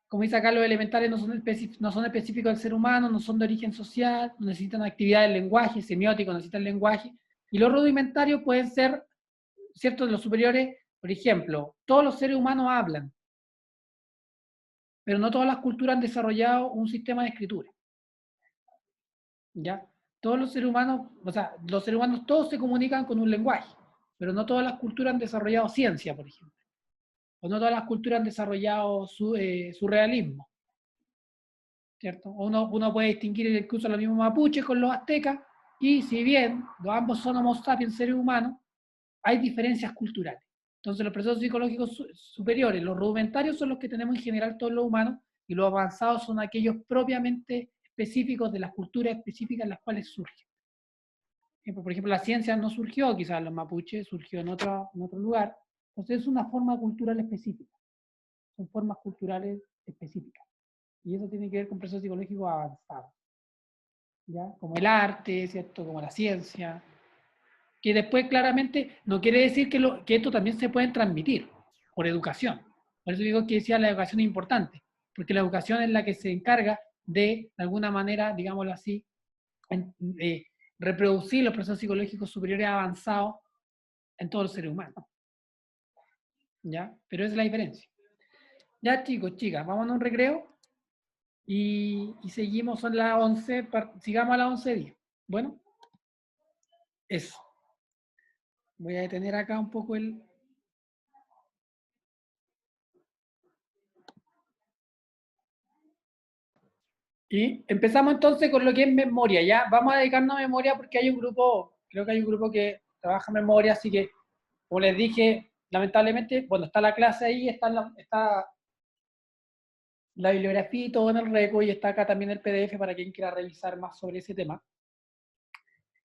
Speaker 1: Como dice acá, los elementales no son específicos del ser humano, no son de origen social, no necesitan actividad del lenguaje, semiótico, necesitan lenguaje, y los rudimentarios pueden ser, ¿cierto? De los superiores, por ejemplo, todos los seres humanos hablan, pero no todas las culturas han desarrollado un sistema de escritura, ¿ya? Todos los seres humanos, o sea, los seres humanos todos se comunican con un lenguaje, pero no todas las culturas han desarrollado ciencia, por ejemplo. O no todas las culturas han desarrollado su realismo, ¿cierto? Uno puede distinguir incluso los mismos mapuches con los aztecas, y si bien ambos son homo sapiens, seres humanos, hay diferencias culturales. Entonces los procesos psicológicos superiores, los rudimentarios son los que tenemos en general todos los humanos, y los avanzados son aquellos propiamente específicos de las culturas específicas en las cuales surgen. Por ejemplo, la ciencia no surgió quizás en los mapuches, surgió en otro lugar. Entonces es una forma cultural específica, son formas culturales específicas. Y eso tiene que ver con procesos psicológicos avanzados, ¿ya? Como el arte, ¿cierto? Como la ciencia, que después claramente no quiere decir que esto también se puede transmitir por educación. Por eso digo que decía la educación es importante, porque la educación es la que se encarga de alguna manera, digámoslo así, reproducir los procesos psicológicos superiores avanzados en todos los seres humanos, ¿ya? Pero esa es la diferencia. Ya, chicos, chicas, vamos a un recreo y seguimos, son las 11, sigamos a las 11:10. Bueno, eso. Voy a detener acá un poco el... Y empezamos entonces con lo que es memoria, ¿ya? Vamos a dedicarnos a memoria porque hay un grupo, creo que hay un grupo que trabaja memoria, así que, como les dije, lamentablemente, bueno, está la clase ahí, está la bibliografía y todo en el repo, y está acá también el PDF para quien quiera revisar más sobre ese tema,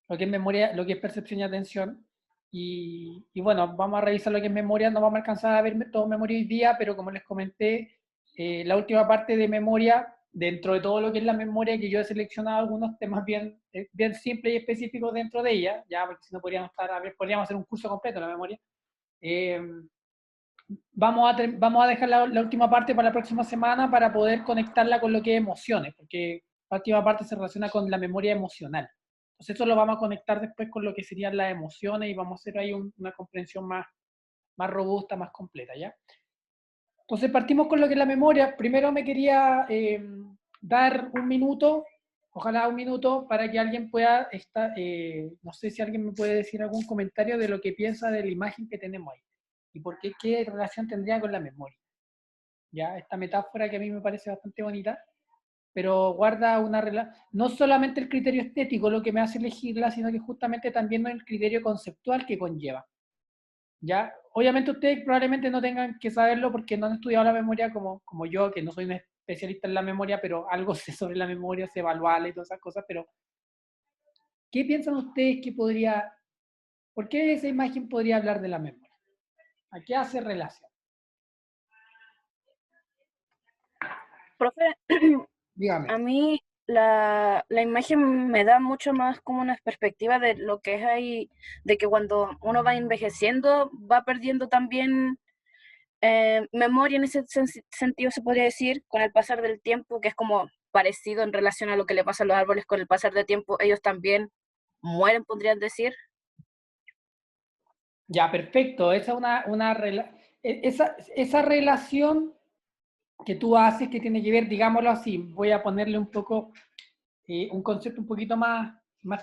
Speaker 1: lo que es memoria, lo que es percepción y atención. Y bueno, vamos a revisar lo que es memoria, no vamos a alcanzar a ver todo memoria hoy día, pero como les comenté, la última parte de memoria, dentro de todo lo que es la memoria, que yo he seleccionado algunos temas bien simples y específicos dentro de ella, ya, porque si no podríamos hacer un curso completo de la memoria. Eh, vamos a dejar la última parte para la próxima semana para poder conectarla con lo que es emociones, porque la última parte se relaciona con la memoria emocional. Entonces eso lo vamos a conectar después con lo que serían las emociones y vamos a hacer ahí una comprensión más, más robusta, más completa, ¿ya? Entonces partimos con lo que es la memoria. Primero me quería dar un minuto, ojalá un minuto, para que alguien pueda, no sé si alguien me puede decir algún comentario de lo que piensa de la imagen que tenemos ahí y por qué, qué relación tendría con la memoria. ¿Ya? Esta metáfora que a mí me parece bastante bonita, pero guarda una relación, no solamente el criterio estético lo que me hace elegirla, sino que justamente también el criterio conceptual que conlleva. ¿Ya? Obviamente ustedes probablemente no tengan que saberlo porque no han estudiado la memoria como yo, que no soy un especialista en la memoria, pero algo sé sobre la memoria, sé evaluarla y todas esas cosas, pero ¿qué piensan ustedes que podría, por qué esa imagen podría hablar de la memoria? ¿A qué hace relación?
Speaker 2: Profe,
Speaker 1: Dígame.
Speaker 2: a mí la imagen me da mucho más como una perspectiva de lo que es ahí, de que cuando uno va envejeciendo, va perdiendo también memoria en ese sentido, se podría decir, con el pasar del tiempo, que es como parecido en relación a lo que le pasa a los árboles con el pasar del tiempo, ellos también mueren, podrían decir.
Speaker 1: Ya, perfecto. Esa, esa relación que tú haces que tiene que ver, digámoslo así, voy a ponerle un poco, un concepto un poquito más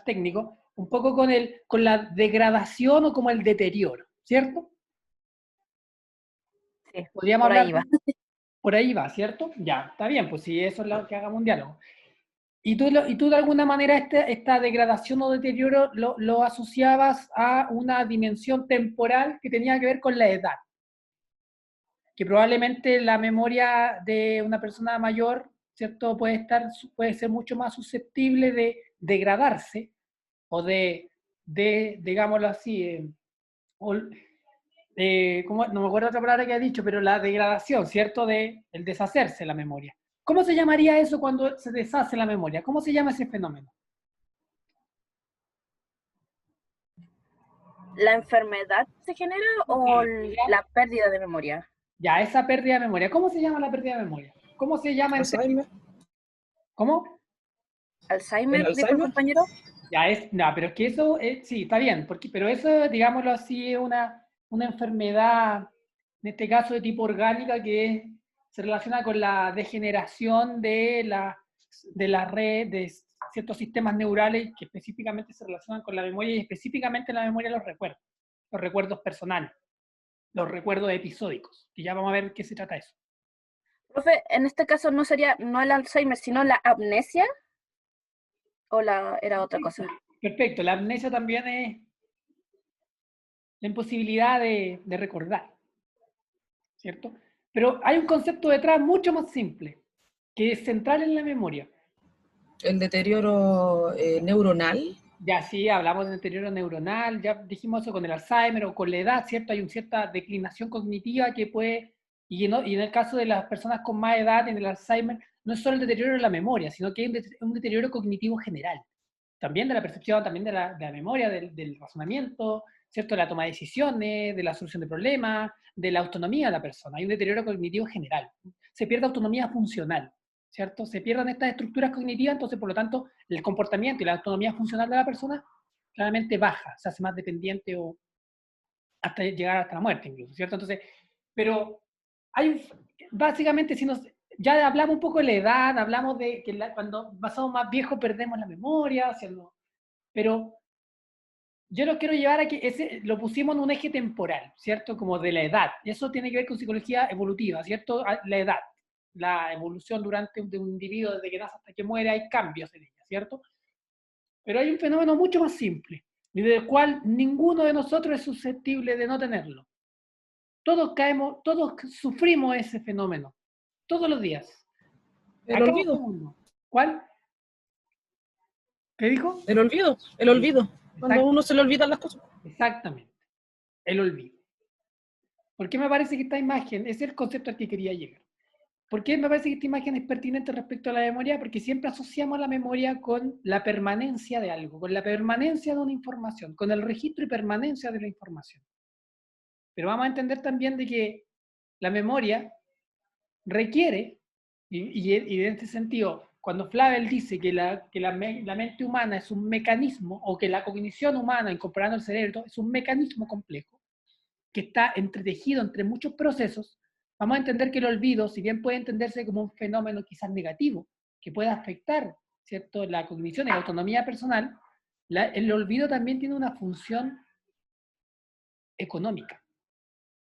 Speaker 1: técnico, un poco con la degradación o como el deterioro, ¿cierto?
Speaker 2: Sí,
Speaker 1: Podríamos
Speaker 2: por
Speaker 1: hablar,
Speaker 2: ahí va.
Speaker 1: por ahí va, ¿cierto? Ya, está bien, pues si eso es lo que hagamos un diálogo. Y tú de alguna manera esta degradación o deterioro lo asociabas a una dimensión temporal que tenía que ver con la edad, que probablemente la memoria de una persona mayor, ¿cierto? Puede ser mucho más susceptible de degradarse o digámoslo así, no me acuerdo otra palabra que ha dicho, pero la degradación, ¿cierto? El deshacerse la memoria. ¿Cómo se llamaría eso cuando se deshace la memoria? ¿Cómo se llama ese fenómeno?
Speaker 2: ¿La enfermedad se genera o la pérdida de memoria?
Speaker 1: Ya, esa pérdida de memoria. ¿Cómo se llama la pérdida de memoria? ¿Cómo se llama en términos?
Speaker 3: Alzheimer.
Speaker 1: ¿Cómo?
Speaker 3: ¿El
Speaker 2: ¿Alzheimer, dijo el
Speaker 3: Alzheimer?
Speaker 2: compañero?
Speaker 1: Ya es, no, pero es que eso, sí, está bien, pero eso, digámoslo así, es una enfermedad, en este caso de tipo orgánica, se relaciona con la degeneración de la red, de ciertos sistemas neurales que específicamente se relacionan con la memoria y específicamente la memoria de los recuerdos personales, los recuerdos episódicos, y ya vamos a ver qué se trata eso.
Speaker 2: Profe, en este caso no sería no el Alzheimer, sino la amnesia, o era otra cosa.
Speaker 1: Perfecto, la amnesia también es la imposibilidad de recordar, ¿cierto? Pero hay un concepto detrás mucho más simple, que es central en la memoria.
Speaker 3: El deterioro neuronal.
Speaker 1: Ya sí, hablamos de deterioro neuronal, ya dijimos eso con el Alzheimer o con la edad, ¿cierto? Hay una cierta declinación cognitiva que puede, y en el caso de las personas con más edad, en el Alzheimer, no es solo el deterioro de la memoria, sino que hay un deterioro cognitivo general. También de la percepción, también de la memoria, del razonamiento, ¿cierto? De la toma de decisiones, de la solución de problemas, de la autonomía de la persona. Hay un deterioro cognitivo general. Se pierde autonomía funcional, ¿cierto? Se pierden estas estructuras cognitivas, entonces, por lo tanto, el comportamiento y la autonomía funcional de la persona claramente baja, se hace más dependiente o hasta llegar hasta la muerte incluso, ¿cierto? Entonces, pero básicamente, ya hablamos un poco de la edad, hablamos de que cuando pasamos más viejos perdemos la memoria, pero yo lo quiero llevar a que lo pusimos en un eje temporal, ¿cierto? Como de la edad. Eso tiene que ver con psicología evolutiva, ¿cierto? La edad, la evolución de un individuo desde que nace hasta que muere, hay cambios en ella, ¿cierto? Pero hay un fenómeno mucho más simple, y del cual ninguno de nosotros es susceptible de no tenerlo. Todos sufrimos ese fenómeno, todos los días,
Speaker 3: El
Speaker 1: a cada
Speaker 3: olvido.
Speaker 1: segundo. ¿Cuál? ¿Qué dijo?
Speaker 3: El olvido. El olvido. Cuando a
Speaker 1: Exact-
Speaker 3: uno se le olvidan las cosas.
Speaker 1: Exactamente, el olvido. ¿Por qué me parece que esta imagen es el concepto al que quería llegar? ¿Por qué me parece que esta imagen es pertinente respecto a la memoria? Porque siempre asociamos la memoria con la permanencia de algo, con la permanencia de una información, con el registro y permanencia de la información. Pero vamos a entender también de que la memoria requiere, y en este sentido, cuando Flavel dice que la mente humana es un mecanismo, o que la cognición humana, incorporando el cerebro, es un mecanismo complejo, que está entretejido entre muchos procesos, vamos a entender que el olvido, si bien puede entenderse como un fenómeno quizás negativo, que puede afectar, ¿cierto?, la cognición y la autonomía personal, el olvido también tiene una función económica.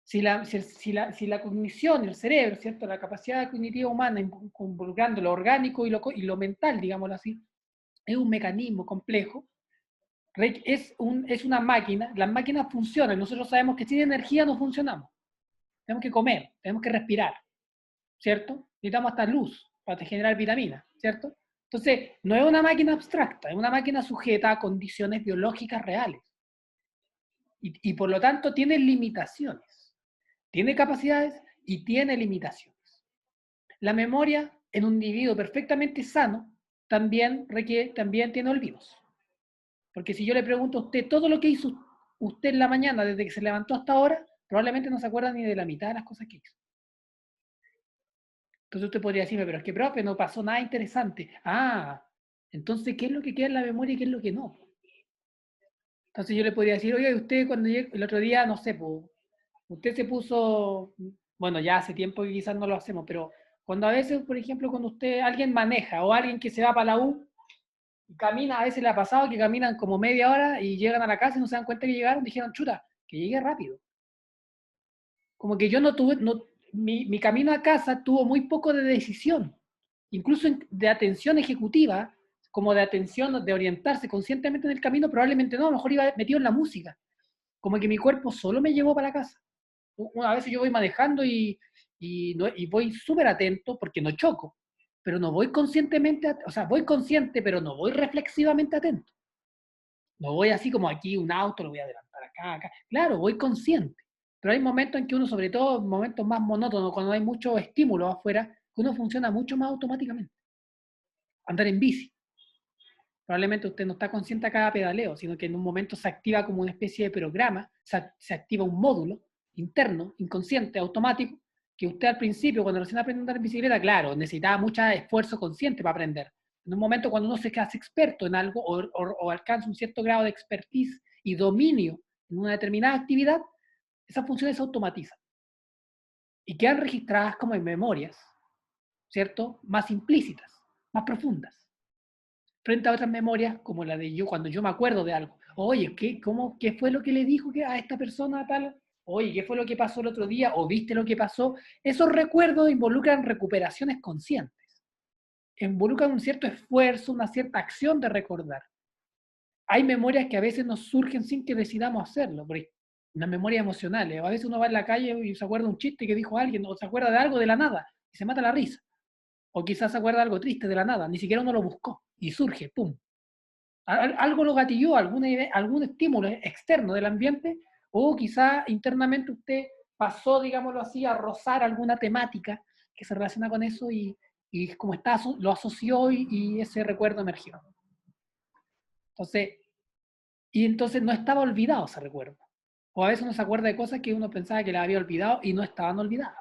Speaker 1: Si la cognición, el cerebro, ¿cierto?, la capacidad cognitiva humana, involucrando lo orgánico y lo mental, digámoslo así, es un mecanismo complejo, es una máquina, las máquinas funcionan, nosotros sabemos que sin energía no funcionamos. Tenemos que comer, tenemos que respirar, ¿cierto? Necesitamos hasta luz para generar vitaminas, ¿cierto? Entonces, no es una máquina abstracta, es una máquina sujeta a condiciones biológicas reales. Y por lo tanto tiene limitaciones. Tiene capacidades y tiene limitaciones. La memoria en un individuo perfectamente sano también tiene olvidos. Porque si yo le pregunto a usted todo lo que hizo usted en la mañana desde que se levantó hasta ahora, probablemente no se acuerda ni de la mitad de las cosas que hizo. Entonces usted podría decirme, pero es que, profe, no pasó nada interesante. Ah, entonces, ¿qué es lo que queda en la memoria y qué es lo que no? Entonces yo le podría decir, oye, usted cuando el otro día, no sé, pues, usted se puso, bueno, ya hace tiempo que quizás no lo hacemos, pero cuando a veces, por ejemplo, cuando alguien maneja o alguien que se va para la U y camina, a veces le ha pasado que caminan como media hora y llegan a la casa y no se dan cuenta que llegaron, dijeron, chuta, que llegué rápido. Como que yo no tuve, mi camino a casa tuvo muy poco de decisión, incluso de atención ejecutiva, como de atención, de orientarse conscientemente en el camino, probablemente no, a lo mejor iba metido en la música, como que mi cuerpo solo me llevó para la casa. A veces yo voy manejando y voy súper atento porque no choco, pero no voy conscientemente, o sea, voy consciente, pero no voy reflexivamente atento. No voy así como aquí un auto, lo voy a adelantar acá. Claro, voy consciente. Pero hay momentos en que uno, sobre todo momentos más monótonos, cuando hay mucho estímulo afuera, que uno funciona mucho más automáticamente. Andar en bici. Probablemente usted no está consciente a cada pedaleo, sino que en un momento se activa como una especie de programa, se activa un módulo interno, inconsciente, automático, que usted al principio, cuando recién aprende a andar en bicicleta, claro, necesitaba mucho esfuerzo consciente para aprender. En un momento cuando uno se hace experto en algo o alcanza un cierto grado de expertise y dominio en una determinada actividad, esas funciones se automatizan y quedan registradas como en memorias, ¿cierto? Más implícitas, más profundas, frente a otras memorias como la de yo, cuando yo me acuerdo de algo. Oye, ¿qué fue lo que le dijo a esta persona tal? Oye, ¿qué fue lo que pasó el otro día? ¿O viste lo que pasó? Esos recuerdos involucran recuperaciones conscientes. Involucran un cierto esfuerzo, una cierta acción de recordar. Hay memorias que a veces nos surgen sin que decidamos hacerlo, por ejemplo, unas memorias emocionales. A veces uno va en la calle y se acuerda de un chiste que dijo alguien, o se acuerda de algo de la nada, y se mata la risa. O quizás se acuerda de algo triste de la nada, ni siquiera uno lo buscó, y surge, ¡pum! Algo lo gatilló, algún estímulo externo del ambiente, o quizá internamente usted pasó, digámoslo así, a rozar alguna temática que se relaciona con eso y como está, lo asoció y ese recuerdo emergió. Entonces no estaba olvidado ese recuerdo. O a veces uno se acuerda de cosas que uno pensaba que las había olvidado y no estaban olvidadas.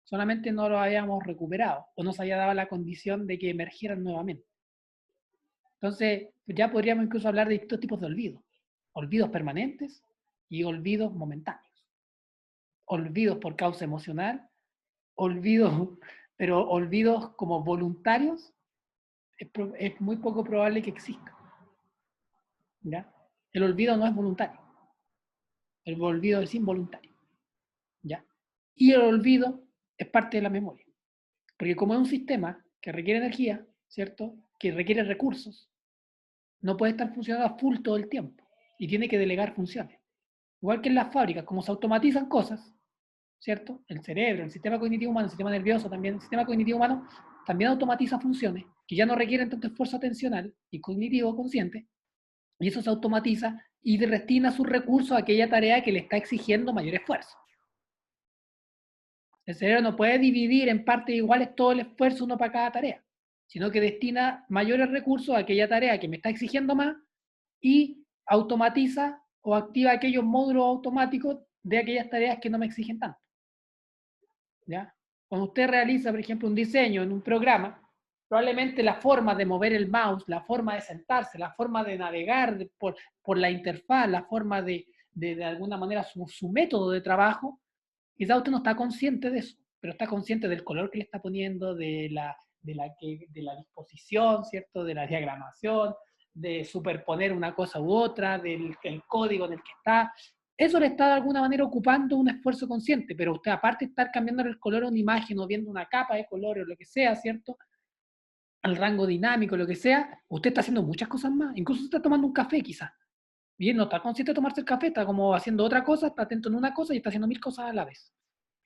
Speaker 1: Solamente no lo habíamos recuperado o no se había dado la condición de que emergieran nuevamente. Entonces, ya podríamos incluso hablar de distintos tipos de olvidos. Olvidos permanentes y olvidos momentáneos. Olvidos por causa emocional, pero olvidos como voluntarios, es muy poco probable que exista. ¿Ya? El olvido no es voluntario. El olvido es involuntario. ¿Ya? Y el olvido es parte de la memoria. Porque como es un sistema que requiere energía, ¿cierto? Que requiere recursos, no puede estar funcionando a full todo el tiempo y tiene que delegar funciones. Igual que en las fábricas, como se automatizan cosas, ¿cierto? El cerebro, el sistema cognitivo humano, el sistema nervioso también, el sistema cognitivo humano también automatiza funciones que ya no requieren tanto esfuerzo atencional y cognitivo consciente, y eso se automatiza y destina sus recursos a aquella tarea que le está exigiendo mayor esfuerzo. El cerebro no puede dividir en partes iguales todo el esfuerzo uno para cada tarea, sino que destina mayores recursos a aquella tarea que me está exigiendo más y automatiza o activa aquellos módulos automáticos de aquellas tareas que no me exigen tanto. ¿Ya? Cuando usted realiza, por ejemplo, un diseño en un programa, probablemente la forma de mover el mouse, la forma de sentarse, la forma de navegar por la interfaz, la forma de de alguna manera su método de trabajo, quizás usted no está consciente de eso, pero está consciente del color que le está poniendo, de la disposición, ¿cierto? De la diagramación, de superponer una cosa u otra, del el código en el que está. Eso le está de alguna manera ocupando un esfuerzo consciente, pero usted aparte de estar cambiando el color a una imagen o viendo una capa de color o lo que sea, ¿cierto? Al rango dinámico, lo que sea, usted está haciendo muchas cosas más. Incluso está tomando un café quizás. Bien, no está consciente de tomarse el café, está como haciendo otra cosa, está atento en una cosa y está haciendo 1000 cosas a la vez.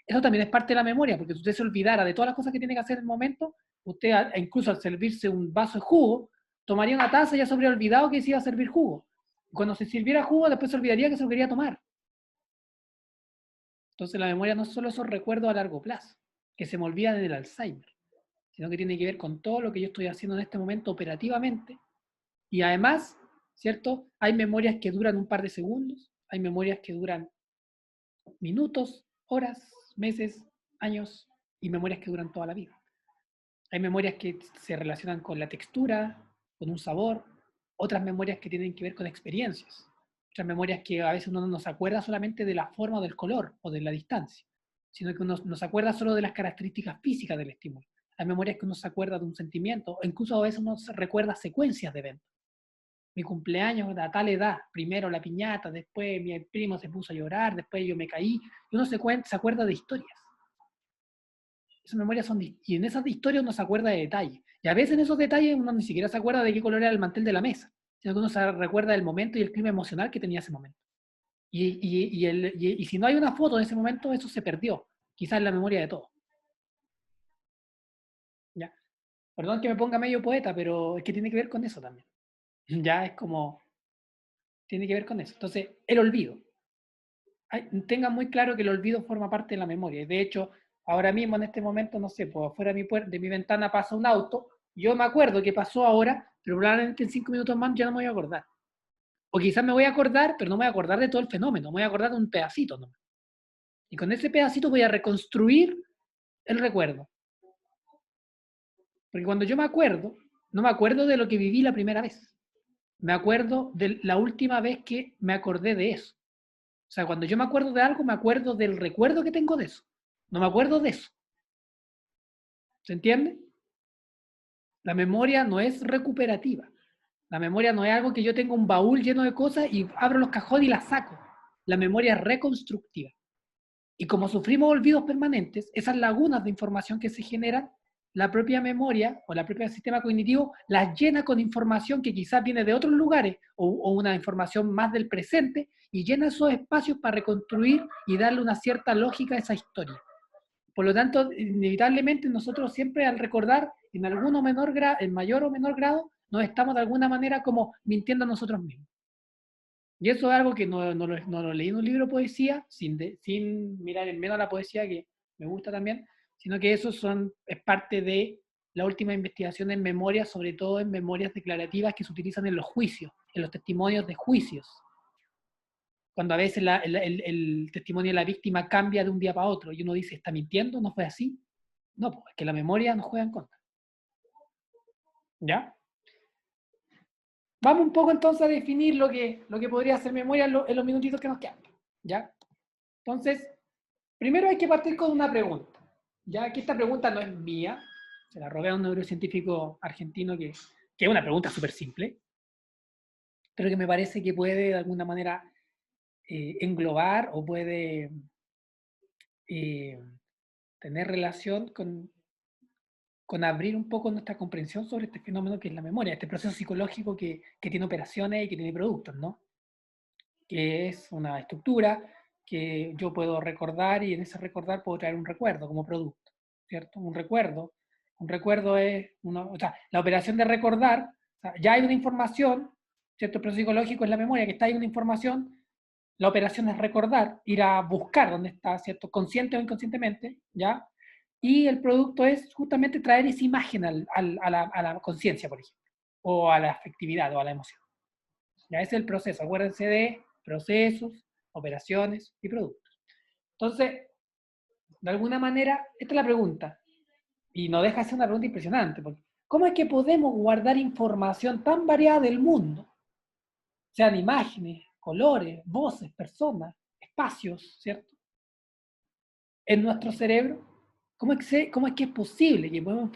Speaker 1: Eso también es parte de la memoria, porque si usted se olvidara de todas las cosas que tiene que hacer en el momento, usted incluso al servirse un vaso de jugo, tomaría una taza y ya se habría olvidado que se iba a servir jugo. Y cuando se sirviera jugo, después se olvidaría que se lo quería tomar. Entonces la memoria no es solo esos recuerdos a largo plazo, que se me olvidan en el Alzheimer, sino que tiene que ver con todo lo que yo estoy haciendo en este momento operativamente. Y además, ¿cierto? Hay memorias que duran un par de segundos, hay memorias que duran minutos, horas, meses, años, y memorias que duran toda la vida. Hay memorias que se relacionan con la textura, con un sabor, otras memorias que tienen que ver con experiencias, otras memorias que a veces uno no se acuerda solamente de la forma o del color o de la distancia, sino que uno no se acuerda solo de las características físicas del estímulo. Hay memorias que uno se acuerda de un sentimiento, o incluso a veces uno se recuerda secuencias de eventos. Mi cumpleaños a tal edad, primero la piñata, después mi primo se puso a llorar, después yo me caí, y uno se acuerda de historias. Esas memorias son, y en esas historias uno se acuerda de detalles. Y a veces en esos detalles uno ni siquiera se acuerda de qué color era el mantel de la mesa, sino que uno se recuerda del momento y el clima emocional que tenía ese momento. Y si no hay una foto de ese momento, eso se perdió, quizás en la memoria de todos. ¿Ya? Perdón que me ponga medio poeta, pero es que tiene que ver con eso también. Ya es como, tiene que ver con eso. Entonces, el olvido. Tengan muy claro que el olvido forma parte de la memoria. De hecho, ahora mismo, en este momento, no sé, pues afuera de mi ventana pasa un auto, yo me acuerdo que pasó ahora, pero probablemente en 5 minutos más ya no me voy a acordar. O quizás me voy a acordar, pero no me voy a acordar de todo el fenómeno, me voy a acordar de un pedacito nomás. Y con ese pedacito voy a reconstruir el recuerdo. Porque cuando yo me acuerdo, no me acuerdo de lo que viví la primera vez. Me acuerdo de la última vez que me acordé de eso. O sea, cuando yo me acuerdo de algo, me acuerdo del recuerdo que tengo de eso. No me acuerdo de eso. ¿Se entiende? La memoria no es recuperativa. La memoria no es algo que yo tengo un baúl lleno de cosas y abro los cajones y las saco. La memoria es reconstructiva. Y como sufrimos olvidos permanentes, esas lagunas de información que se generan, la propia memoria o la propia sistema cognitivo las llena con información que quizás viene de otros lugares o una información más del presente y llena esos espacios para reconstruir y darle una cierta lógica a esa historia. Por lo tanto, inevitablemente nosotros siempre al recordar, en algún o menor grado, en mayor o menor grado, nos estamos de alguna manera como mintiendo a nosotros mismos. Y eso es algo que no lo leí en un libro de poesía, sin mirar en menos a la poesía, que me gusta también, sino que eso es parte de la última investigación en memoria, sobre todo en memorias declarativas que se utilizan en los juicios, en los testimonios de juicios. Cuando a veces el testimonio de la víctima cambia de un día para otro y uno dice, ¿está mintiendo? ¿No fue así? No, pues es que la memoria nos juega en contra. ¿Ya? Vamos un poco entonces a definir lo que podría ser memoria en los minutitos que nos quedan. ¿Ya? Entonces, primero hay que partir con una pregunta. Ya que esta pregunta no es mía, se la robé a un neurocientífico argentino que es una pregunta súper simple, pero que me parece que puede de alguna manera englobar o puede tener relación con abrir un poco nuestra comprensión sobre este fenómeno que es la memoria, este proceso psicológico que tiene operaciones y que tiene productos, ¿no? Que es una estructura que yo puedo recordar y en ese recordar puedo traer un recuerdo como producto, ¿cierto? Un recuerdo es, o sea, la operación de recordar, o sea, ya hay una información, ¿cierto? El proceso psicológico es la memoria, que está ahí una información, la operación es recordar, ir a buscar dónde está, ¿cierto? Consciente o inconscientemente, ¿ya? Y el producto es justamente traer esa imagen a la conciencia, por ejemplo, o a la afectividad o a la emoción. Ya ese es el proceso, acuérdense de procesos, operaciones y productos. Entonces, de alguna manera, esta es la pregunta, y no deja de ser una pregunta impresionante, porque ¿cómo es que podemos guardar información tan variada del mundo? Sean imágenes, colores, voces, personas, espacios, ¿cierto? En nuestro cerebro, cómo es que es posible que podemos,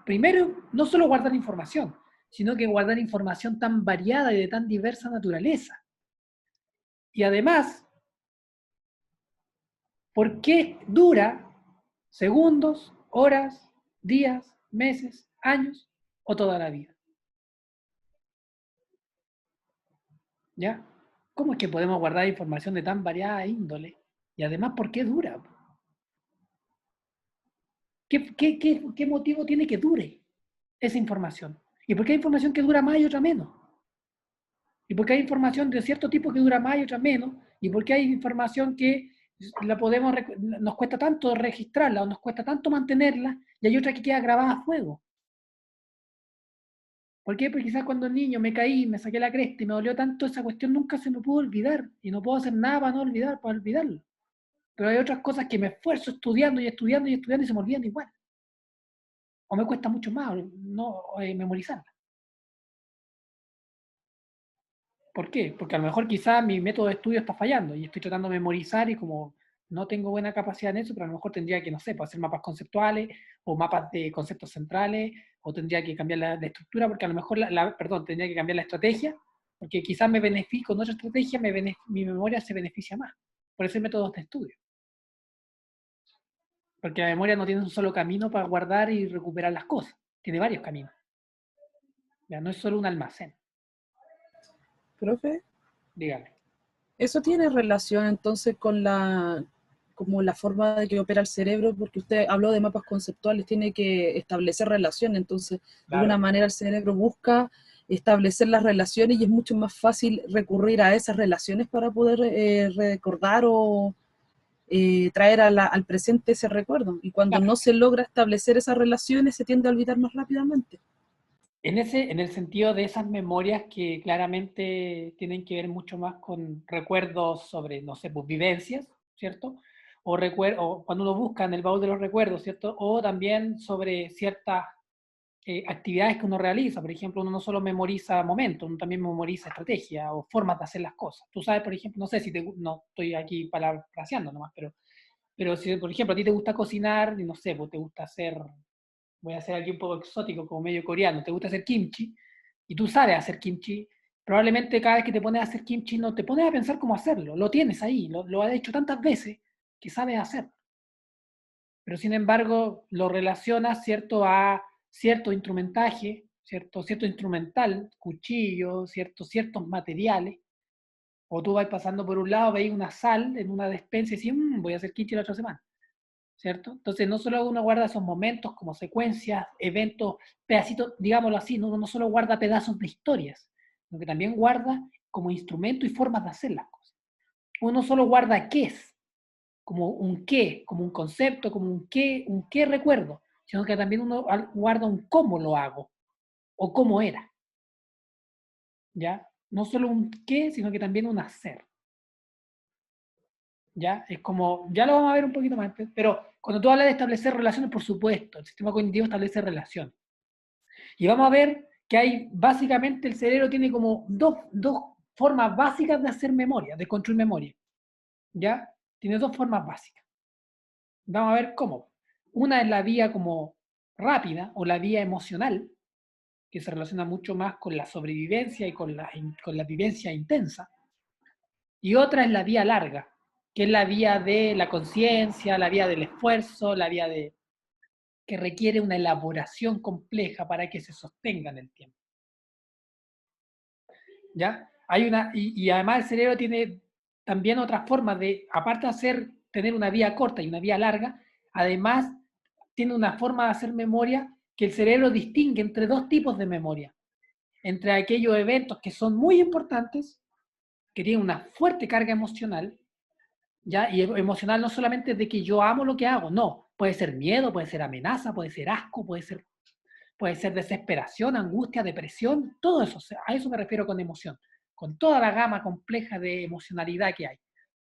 Speaker 1: primero, no solo guardar información, sino que guardar información tan variada y de tan diversa naturaleza? Y además, ¿por qué dura segundos, horas, días, meses, años o toda la vida? ¿Ya? ¿Cómo es que podemos guardar información de tan variada índole? Y además, ¿por qué dura? ¿Qué motivo tiene que dure esa información? ¿Y por qué hay información que dura más y otra menos? ¿Y por qué hay información de cierto tipo que dura más y otra menos? ¿Y por qué hay información que nos cuesta tanto registrarla o nos cuesta tanto mantenerla y hay otra que queda grabada a fuego? ¿Por qué? Porque quizás cuando niño me caí, me saqué la cresta y me dolió tanto, esa cuestión nunca se me pudo olvidar y no puedo hacer nada para no olvidar, para olvidarlo. Pero hay otras cosas que me esfuerzo estudiando y estudiando y estudiando y se me olvidan igual. O me cuesta mucho más no memorizarla. ¿Por qué? Porque a lo mejor quizás mi método de estudio está fallando y estoy tratando de memorizar y como no tengo buena capacidad en eso, pero a lo mejor tendría que, no sé, hacer mapas conceptuales o mapas de conceptos centrales, o tendría que cambiar la estructura, porque a lo mejor, perdón, tendría que cambiar la estrategia, porque quizás me beneficio, con otra estrategia mi memoria se beneficia más. Por eso hay métodos de estudio. Porque la memoria no tiene un solo camino para guardar y recuperar las cosas, tiene varios caminos. Ya, no es solo un almacén.
Speaker 3: Profe,
Speaker 1: Dígame.
Speaker 3: ¿eso tiene relación entonces con como la forma de que opera el cerebro? Porque usted habló de mapas conceptuales, tiene que establecer relaciones, entonces de alguna
Speaker 1: Claro.
Speaker 3: manera el cerebro busca establecer las relaciones y es mucho más fácil recurrir a esas relaciones para poder recordar o traer al presente ese recuerdo. Y cuando
Speaker 1: Claro.
Speaker 3: no se logra establecer esas relaciones, se tiende a olvidar más rápidamente.
Speaker 1: En el sentido de esas memorias que claramente tienen que ver mucho más con recuerdos sobre, no sé, pues vivencias, ¿cierto? O cuando uno busca en el baúl de los recuerdos, ¿cierto? O también sobre ciertas actividades que uno realiza. Por ejemplo, uno no solo memoriza momentos, uno también memoriza estrategias o formas de hacer las cosas. Tú sabes, por ejemplo, no sé si no estoy aquí parafraseando nomás, pero si, por ejemplo, a ti te gusta cocinar, y no sé, pues te gusta hacer, voy a hacer aquí un poco exótico, como medio coreano, te gusta hacer kimchi, y tú sabes hacer kimchi, probablemente cada vez que te pones a hacer kimchi no te pones a pensar cómo hacerlo, lo tienes ahí, lo has hecho tantas veces que sabes hacerlo. Pero sin embargo lo relacionas, ¿cierto?, a cierto instrumentaje, cierto instrumental, cuchillos, ciertos materiales, o tú vas pasando por un lado, veis una sal en una despensa y dices, voy a hacer kimchi la otra semana. ¿Cierto? Entonces, no solo uno guarda esos momentos como secuencias, eventos, pedacitos, digámoslo así, no solo guarda pedazos de historias, sino que también guarda como instrumento y formas de hacer las cosas. Uno solo guarda qué es, como un qué, como un concepto, como un qué recuerdo, sino que también uno guarda un cómo lo hago o cómo era. ¿Ya? No solo un qué, sino que también un hacer. ¿Ya? Es como, ya lo vamos a ver un poquito más, pero cuando tú hablas de establecer relaciones, por supuesto, el sistema cognitivo establece relaciones. Y vamos a ver que hay, básicamente, el cerebro tiene como dos formas básicas de hacer memoria, de construir memoria. ¿Ya? Tiene dos formas básicas. Vamos a ver cómo. Una es la vía como rápida o la vía emocional, que se relaciona mucho más con la sobrevivencia y con la vivencia intensa. Y otra es la vía larga, que es la vía de la conciencia, la vía del esfuerzo, la vía que requiere una elaboración compleja para que se sostenga en el tiempo. ¿Ya? Y además el cerebro tiene también otras formas de, aparte de tener una vía corta y una vía larga, además tiene una forma de hacer memoria que el cerebro distingue entre dos tipos de memoria. Entre aquellos eventos que son muy importantes, que tienen una fuerte carga emocional, ¿ya? Y emocional no solamente de que yo amo lo que hago, no. Puede ser miedo, puede ser amenaza, puede ser asco, puede ser desesperación, angustia, depresión, todo eso. O sea, a eso me refiero con emoción, con toda la gama compleja de emocionalidad que hay.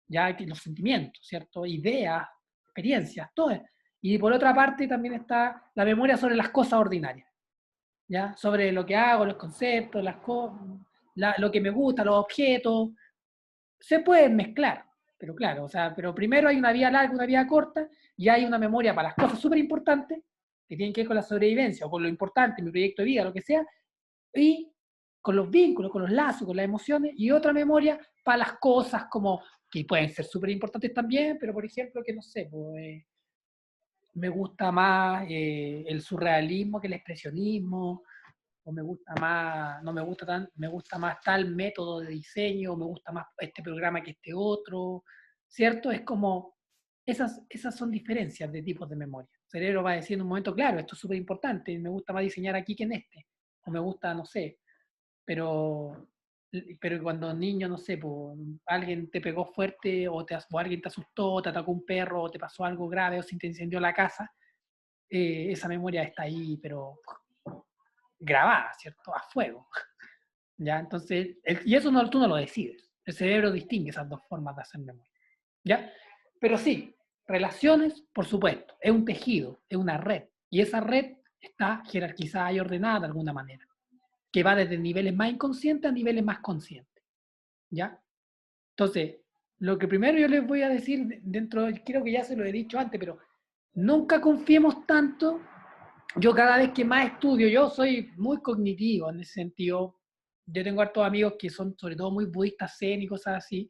Speaker 1: Ya que los sentimientos, ¿cierto? Ideas, experiencias, todo eso. Y por otra parte también está la memoria sobre las cosas ordinarias, ¿ya? Sobre lo que hago, los conceptos, lo que me gusta, los objetos, se pueden mezclar, pero claro, o sea, pero primero hay una vía larga, una vía corta, y hay una memoria para las cosas súper importantes, que tienen que ver con la sobrevivencia, o con lo importante, mi proyecto de vida, lo que sea, y con los vínculos, con los lazos, con las emociones, y otra memoria para las cosas como, que pueden ser súper importantes también, pero por ejemplo, que no sé, pues, me gusta más el surrealismo que el expresionismo, o me gusta más, no me gusta tan, me gusta más tal método de diseño, o me gusta más este programa que este otro, ¿cierto? Es como, esas son diferencias de tipos de memoria. El cerebro va a decir en un momento, claro, esto es súper importante, me gusta más diseñar aquí que en este, o me gusta, no sé, pero, pero cuando niño, no sé, pues, alguien te pegó fuerte, o alguien te asustó, o te atacó un perro, o te pasó algo grave, o se te incendió la casa, esa memoria está ahí, pero grabada, ¿cierto? A fuego. ¿Ya? Entonces, y eso no, tú no lo decides. El cerebro distingue esas dos formas de hacer memoria. ¿Ya? Pero sí, relaciones, por supuesto, es un tejido, es una red. Y esa red está jerarquizada y ordenada de alguna manera, que va desde niveles más inconscientes a niveles más conscientes. ¿Ya? Entonces, lo que primero yo les voy a decir, dentro, creo que ya se lo he dicho antes, pero nunca confiemos tanto. Yo cada vez que más estudio, yo soy muy cognitivo en ese sentido. Yo tengo hartos amigos que son sobre todo muy budistas zen y cosas así,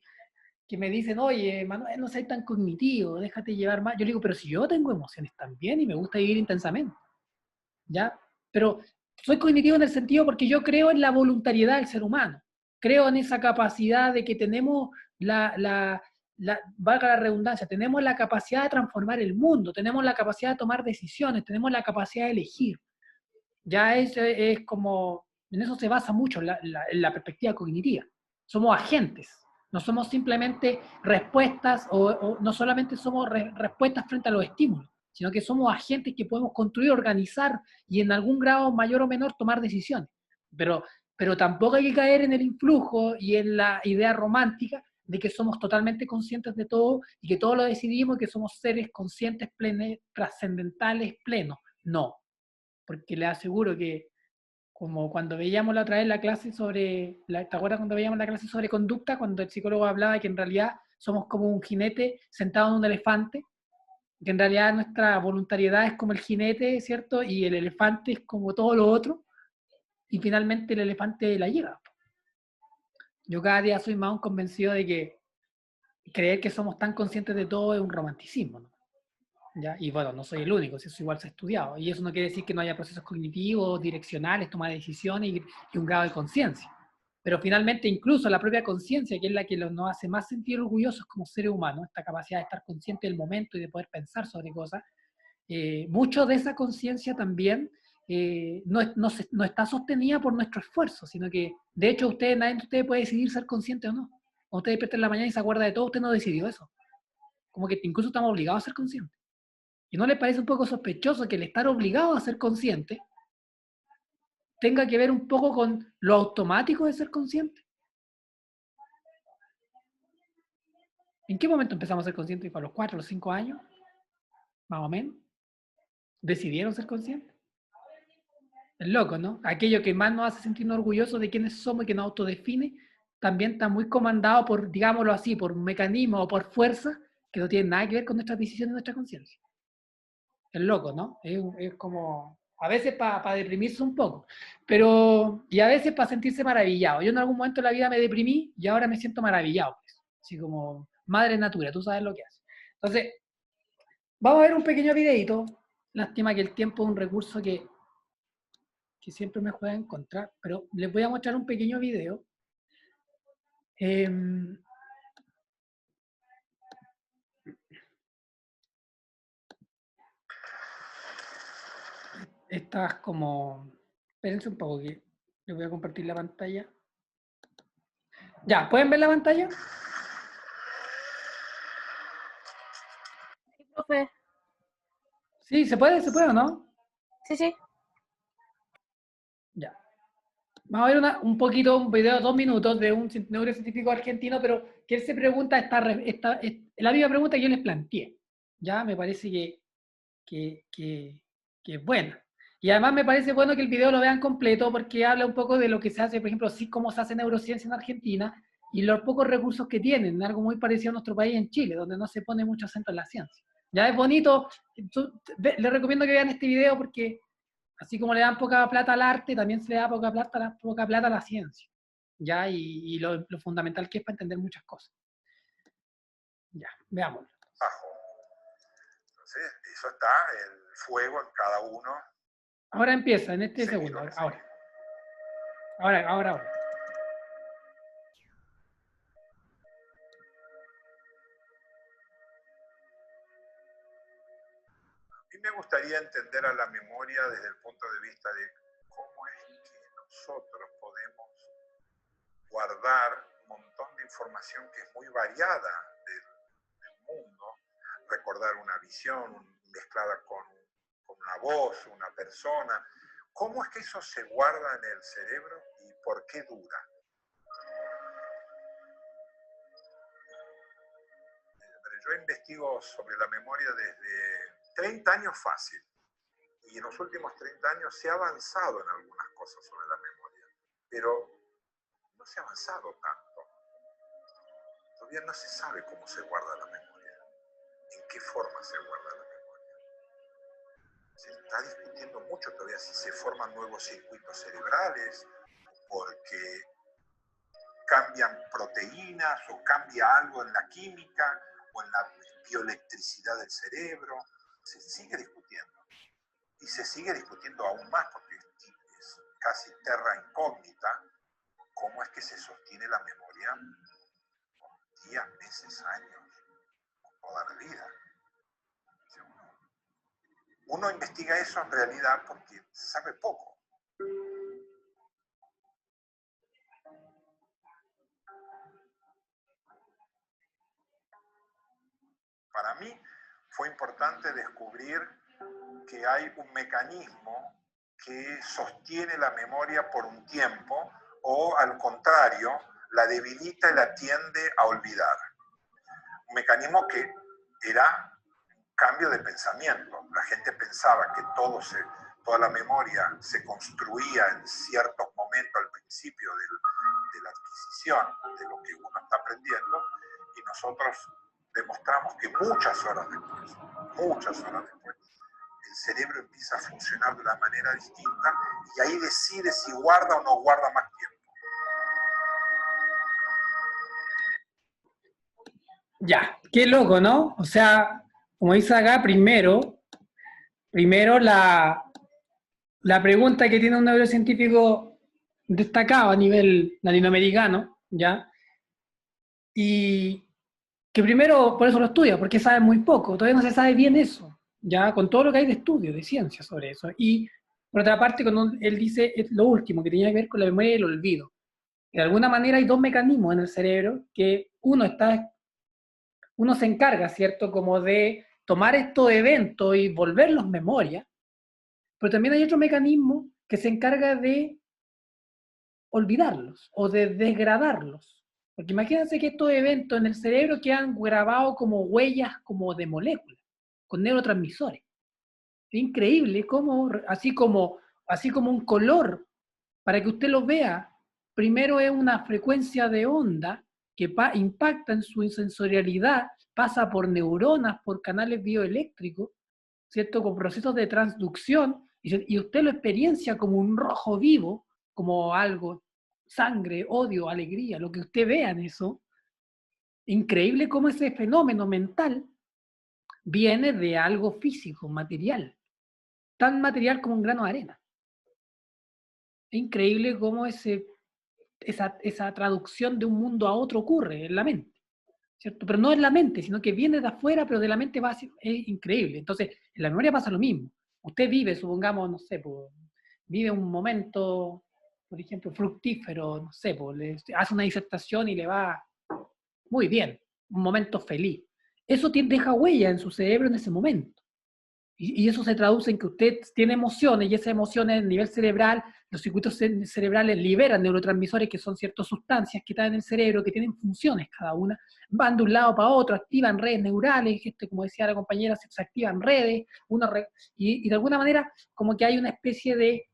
Speaker 1: que me dicen, oye, Manuel, no seas tan cognitivo, déjate llevar más. Yo le digo, pero si yo tengo emociones también y me gusta vivir intensamente, ¿ya? Pero soy cognitivo en el sentido porque yo creo en la voluntariedad del ser humano. Creo en esa capacidad de que tenemos valga la redundancia, tenemos la capacidad de transformar el mundo, tenemos la capacidad de tomar decisiones, tenemos la capacidad de elegir. Ya es como, en eso se basa mucho en la perspectiva cognitiva. Somos agentes, no somos simplemente respuestas, o no solamente somos respuestas frente a los estímulos, sino que somos agentes que podemos construir, organizar y en algún grado mayor o menor tomar decisiones. Pero, pero tampoco hay que caer en el influjo y en la idea romántica de que somos totalmente conscientes de todo y que todo lo decidimos y que somos seres conscientes, trascendentales, plenos. No, porque le aseguro que, como cuando veíamos la otra vez la clase sobre, ¿te acuerdas cuando veíamos la clase sobre conducta? Cuando el psicólogo hablaba de que en realidad somos como un jinete sentado en un elefante, que en realidad nuestra voluntariedad es como el jinete, ¿cierto? Y el elefante es como todo lo otro, y finalmente el elefante la lleva. Yo cada día soy más convencido de que creer que somos tan conscientes de todo es un romanticismo, ¿no? ¿Ya? Y bueno, no soy el único, eso igual se ha estudiado. Y eso no quiere decir que no haya procesos cognitivos, direccionales, toma de decisiones y un grado de conciencia. Pero finalmente incluso la propia conciencia, que es la que nos hace más sentir orgullosos como seres humanos, esta capacidad de estar consciente del momento y de poder pensar sobre cosas, mucho de esa conciencia también no está sostenida por nuestro esfuerzo, sino que de hecho nadie de ustedes puede decidir ser consciente o no. Cuando usted despierta en la mañana y se acuerda de todo, usted no decidió eso. Como que incluso estamos obligados a ser conscientes. ¿Y no les parece un poco sospechoso que el estar obligado a ser consciente tenga que ver un poco con lo automático de ser consciente? ¿En qué momento empezamos a ser conscientes? ¿Para los 4 o los 5 años? Más o menos. ¿Decidieron ser conscientes? Es loco, ¿no? Aquello que más nos hace sentirnos orgullosos de quiénes somos y que nos autodefine, también está muy comandado por, digámoslo así, por un mecanismo o por fuerza que no tiene nada que ver con nuestras decisiones y nuestra conciencia. Es loco, ¿no? Es como, a veces para deprimirse un poco, pero, y a veces para sentirse maravillado. Yo en algún momento de la vida me deprimí y ahora me siento maravillado, pues. Así como, madre natura, tú sabes lo que hace. Entonces, vamos a ver un pequeño videito. Lástima que el tiempo es un recurso que siempre me juega en contra, pero les voy a mostrar un pequeño video. Estas como, espérense un poco que les voy a compartir la pantalla. Ya, ¿pueden ver la pantalla?
Speaker 2: Sí, profe.
Speaker 1: Sí, ¿se puede o no?
Speaker 2: Sí, sí.
Speaker 1: Ya. Vamos a ver un poquito, un video de 2 minutos de un neurocientífico argentino, pero que él se pregunta la misma pregunta que yo les planteé. Ya, me parece que es buena. Y además me parece bueno que el video lo vean completo porque habla un poco de lo que se hace, por ejemplo, sí, cómo se hace neurociencia en Argentina y los pocos recursos que tienen, algo muy parecido a nuestro país en Chile, donde no se pone mucho acento en la ciencia. Ya es bonito, les recomiendo que vean este video porque así como le dan poca plata al arte, también se le da poca plata a la ciencia, ya, y lo fundamental que es para entender muchas cosas. Ya, veámoslo.
Speaker 4: Entonces, eso está, el fuego en cada uno.
Speaker 1: Ahora empieza, en este segundo, ahora.
Speaker 4: A mí me gustaría entender a la memoria desde el punto de vista de cómo es que nosotros podemos guardar un montón de información que es muy variada del mundo, recordar una visión mezclada con una voz, una persona. ¿Cómo es que eso se guarda en el cerebro y por qué dura? Yo investigo sobre la memoria desde 30 años fácil, y en los últimos 30 años se ha avanzado en algunas cosas sobre la memoria, pero no se ha avanzado tanto. Todavía no se sabe cómo se guarda la memoria, en qué forma se guarda la memoria. Se está discutiendo mucho todavía si se forman nuevos circuitos cerebrales, porque cambian proteínas o cambia algo en la química o en la bioelectricidad del cerebro. Se sigue discutiendo. Y se sigue discutiendo aún más porque es casi terra incógnita cómo es que se sostiene la memoria por días, meses, años, toda la vida. Uno investiga eso en realidad porque sabe poco. Para mí fue importante descubrir que hay un mecanismo que sostiene la memoria por un tiempo o, al contrario, la debilita y la tiende a olvidar. Un mecanismo que era un cambio de pensamiento. La gente pensaba que toda la memoria se construía en ciertos momentos al principio de la adquisición de lo que uno está aprendiendo, y nosotros demostramos que muchas horas después, el cerebro empieza a funcionar de una manera distinta y ahí decide si guarda o no guarda más tiempo.
Speaker 1: Ya, qué loco, ¿no? O sea, como dice acá, primero la pregunta que tiene un neurocientífico destacado a nivel latinoamericano, ¿ya? Y que primero por eso lo estudia, porque sabe muy poco, todavía no se sabe bien eso, ya, con todo lo que hay de estudio, de ciencia sobre eso. Y por otra parte, cuando él dice lo último, que tenía que ver con la memoria y el olvido. De alguna manera hay dos mecanismos en el cerebro, que uno se encarga, ¿cierto?, como de tomar estos eventos y volverlos memoria, pero también hay otro mecanismo que se encarga de olvidarlos o de desgradarlos. Porque imagínense que estos eventos en el cerebro quedan grabados como huellas como de moléculas, con neurotransmisores. Es increíble cómo, así como un color, para que usted lo vea, primero es una frecuencia de onda que impacta en su sensorialidad, pasa por neuronas, por canales bioeléctricos, ¿cierto?, con procesos de transducción, y usted lo experiencia como un rojo vivo, como algo, sangre, odio, alegría, lo que usted vea en eso. Increíble cómo ese fenómeno mental viene de algo físico, material, tan material como un grano de arena. Es increíble cómo esa traducción de un mundo a otro ocurre en la mente, ¿cierto? Pero no en la mente, sino que viene de afuera, pero de la mente es increíble. Entonces, en la memoria pasa lo mismo. Usted vive, supongamos, no sé, vive un momento, por ejemplo, fructífero, no sé, hace una disertación y le va muy bien, un momento feliz. Eso deja huella en su cerebro en ese momento. Y eso se traduce en que usted tiene emociones, y esas emociones a nivel cerebral, los circuitos cerebrales liberan neurotransmisores que son ciertas sustancias que están en el cerebro, que tienen funciones cada una, van de un lado para otro, activan redes neurales, como decía la compañera, se activan redes, y de alguna manera como que hay una especie de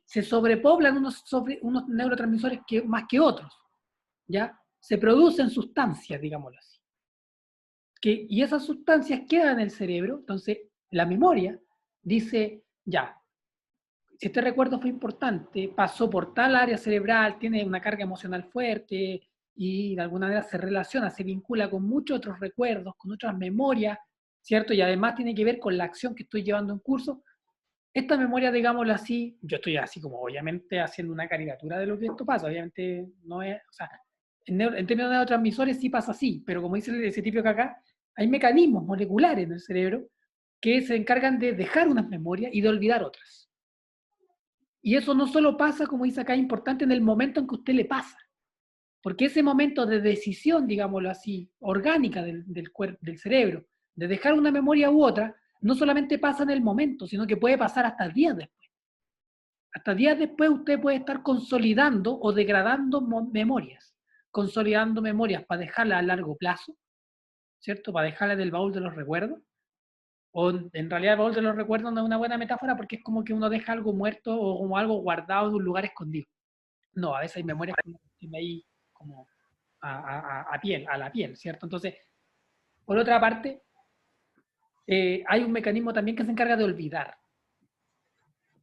Speaker 1: se sobrepoblan unos neurotransmisores más que otros, ¿ya? Se producen sustancias, digámoslo así. Y esas sustancias quedan en el cerebro, entonces la memoria dice, ya, si este recuerdo fue importante, pasó por tal área cerebral, tiene una carga emocional fuerte y de alguna manera se relaciona, se vincula con muchos otros recuerdos, con otras memorias, ¿cierto? Y además tiene que ver con la acción que estoy llevando en curso. Esta memoria, digámoslo así, yo estoy así como obviamente haciendo una caricatura de lo que esto pasa, obviamente no es, o sea, en términos de neurotransmisores sí pasa así, pero como dice ese tipo que acá, hay mecanismos moleculares en el cerebro que se encargan de dejar unas memorias y de olvidar otras. Y eso no solo pasa, como dice acá, es importante en el momento en que usted le pasa, porque ese momento de decisión, digámoslo así, orgánica del cerebro, de dejar una memoria u otra, no solamente pasa en el momento, sino que puede pasar hasta días después. Hasta días después usted puede estar consolidando o degradando memorias, consolidando memorias para dejarlas a largo plazo, ¿cierto? Para dejarlas del baúl de los recuerdos. O en realidad el baúl de los recuerdos no es una buena metáfora porque es como que uno deja algo muerto o como algo guardado en un lugar escondido. No, a veces hay memorias que tienen ahí como a la piel, ¿cierto? Entonces, por otra parte, hay un mecanismo también que se encarga de olvidar.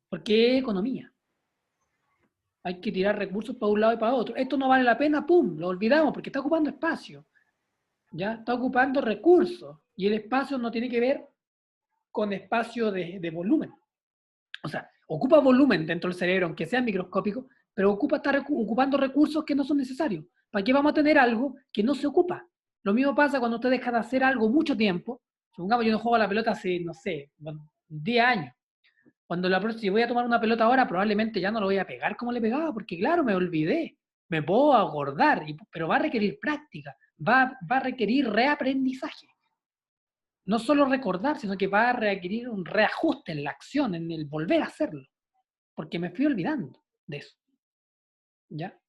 Speaker 1: Porque es economía. Hay que tirar recursos para un lado y para otro. Esto no vale la pena, ¡pum! Lo olvidamos porque está ocupando espacio. ¿Ya? Está ocupando recursos. Y el espacio no tiene que ver con espacio de volumen. O sea, ocupa volumen dentro del cerebro, aunque sea microscópico, pero está ocupando recursos que no son necesarios. ¿Para qué vamos a tener algo que no se ocupa? Lo mismo pasa cuando usted deja de hacer algo mucho tiempo. Supongamos, yo no juego a la pelota hace, no sé, 10 años. Cuando si voy a tomar una pelota ahora, probablemente ya no lo voy a pegar como le pegaba, porque claro, me olvidé. Me puedo acordar, pero va a requerir práctica, va a requerir reaprendizaje. No solo recordar, sino que va a requerir un reajuste en la acción, en el volver a hacerlo, porque me fui olvidando de eso. ¿Ya?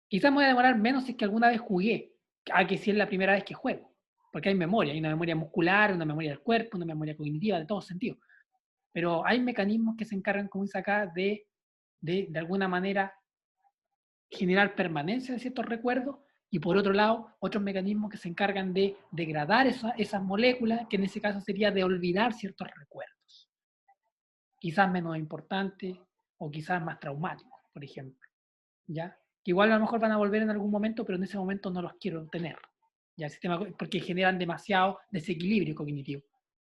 Speaker 1: Quizás me voy a demorar menos si es que alguna vez jugué, a que si es la primera vez que juego, porque hay memoria, hay una memoria muscular, una memoria del cuerpo, una memoria cognitiva, de todos sentidos. Pero hay mecanismos que se encargan, como dice acá, de alguna manera generar permanencia de ciertos recuerdos, y por otro lado, otros mecanismos que se encargan de degradar esas moléculas, que en ese caso sería de olvidar ciertos recuerdos. Quizás menos importantes o quizás más traumáticos, por ejemplo. ¿Ya? Que igual a lo mejor van a volver en algún momento, pero en ese momento no los quiero tener. ¿Ya? Porque generan demasiado desequilibrio cognitivo.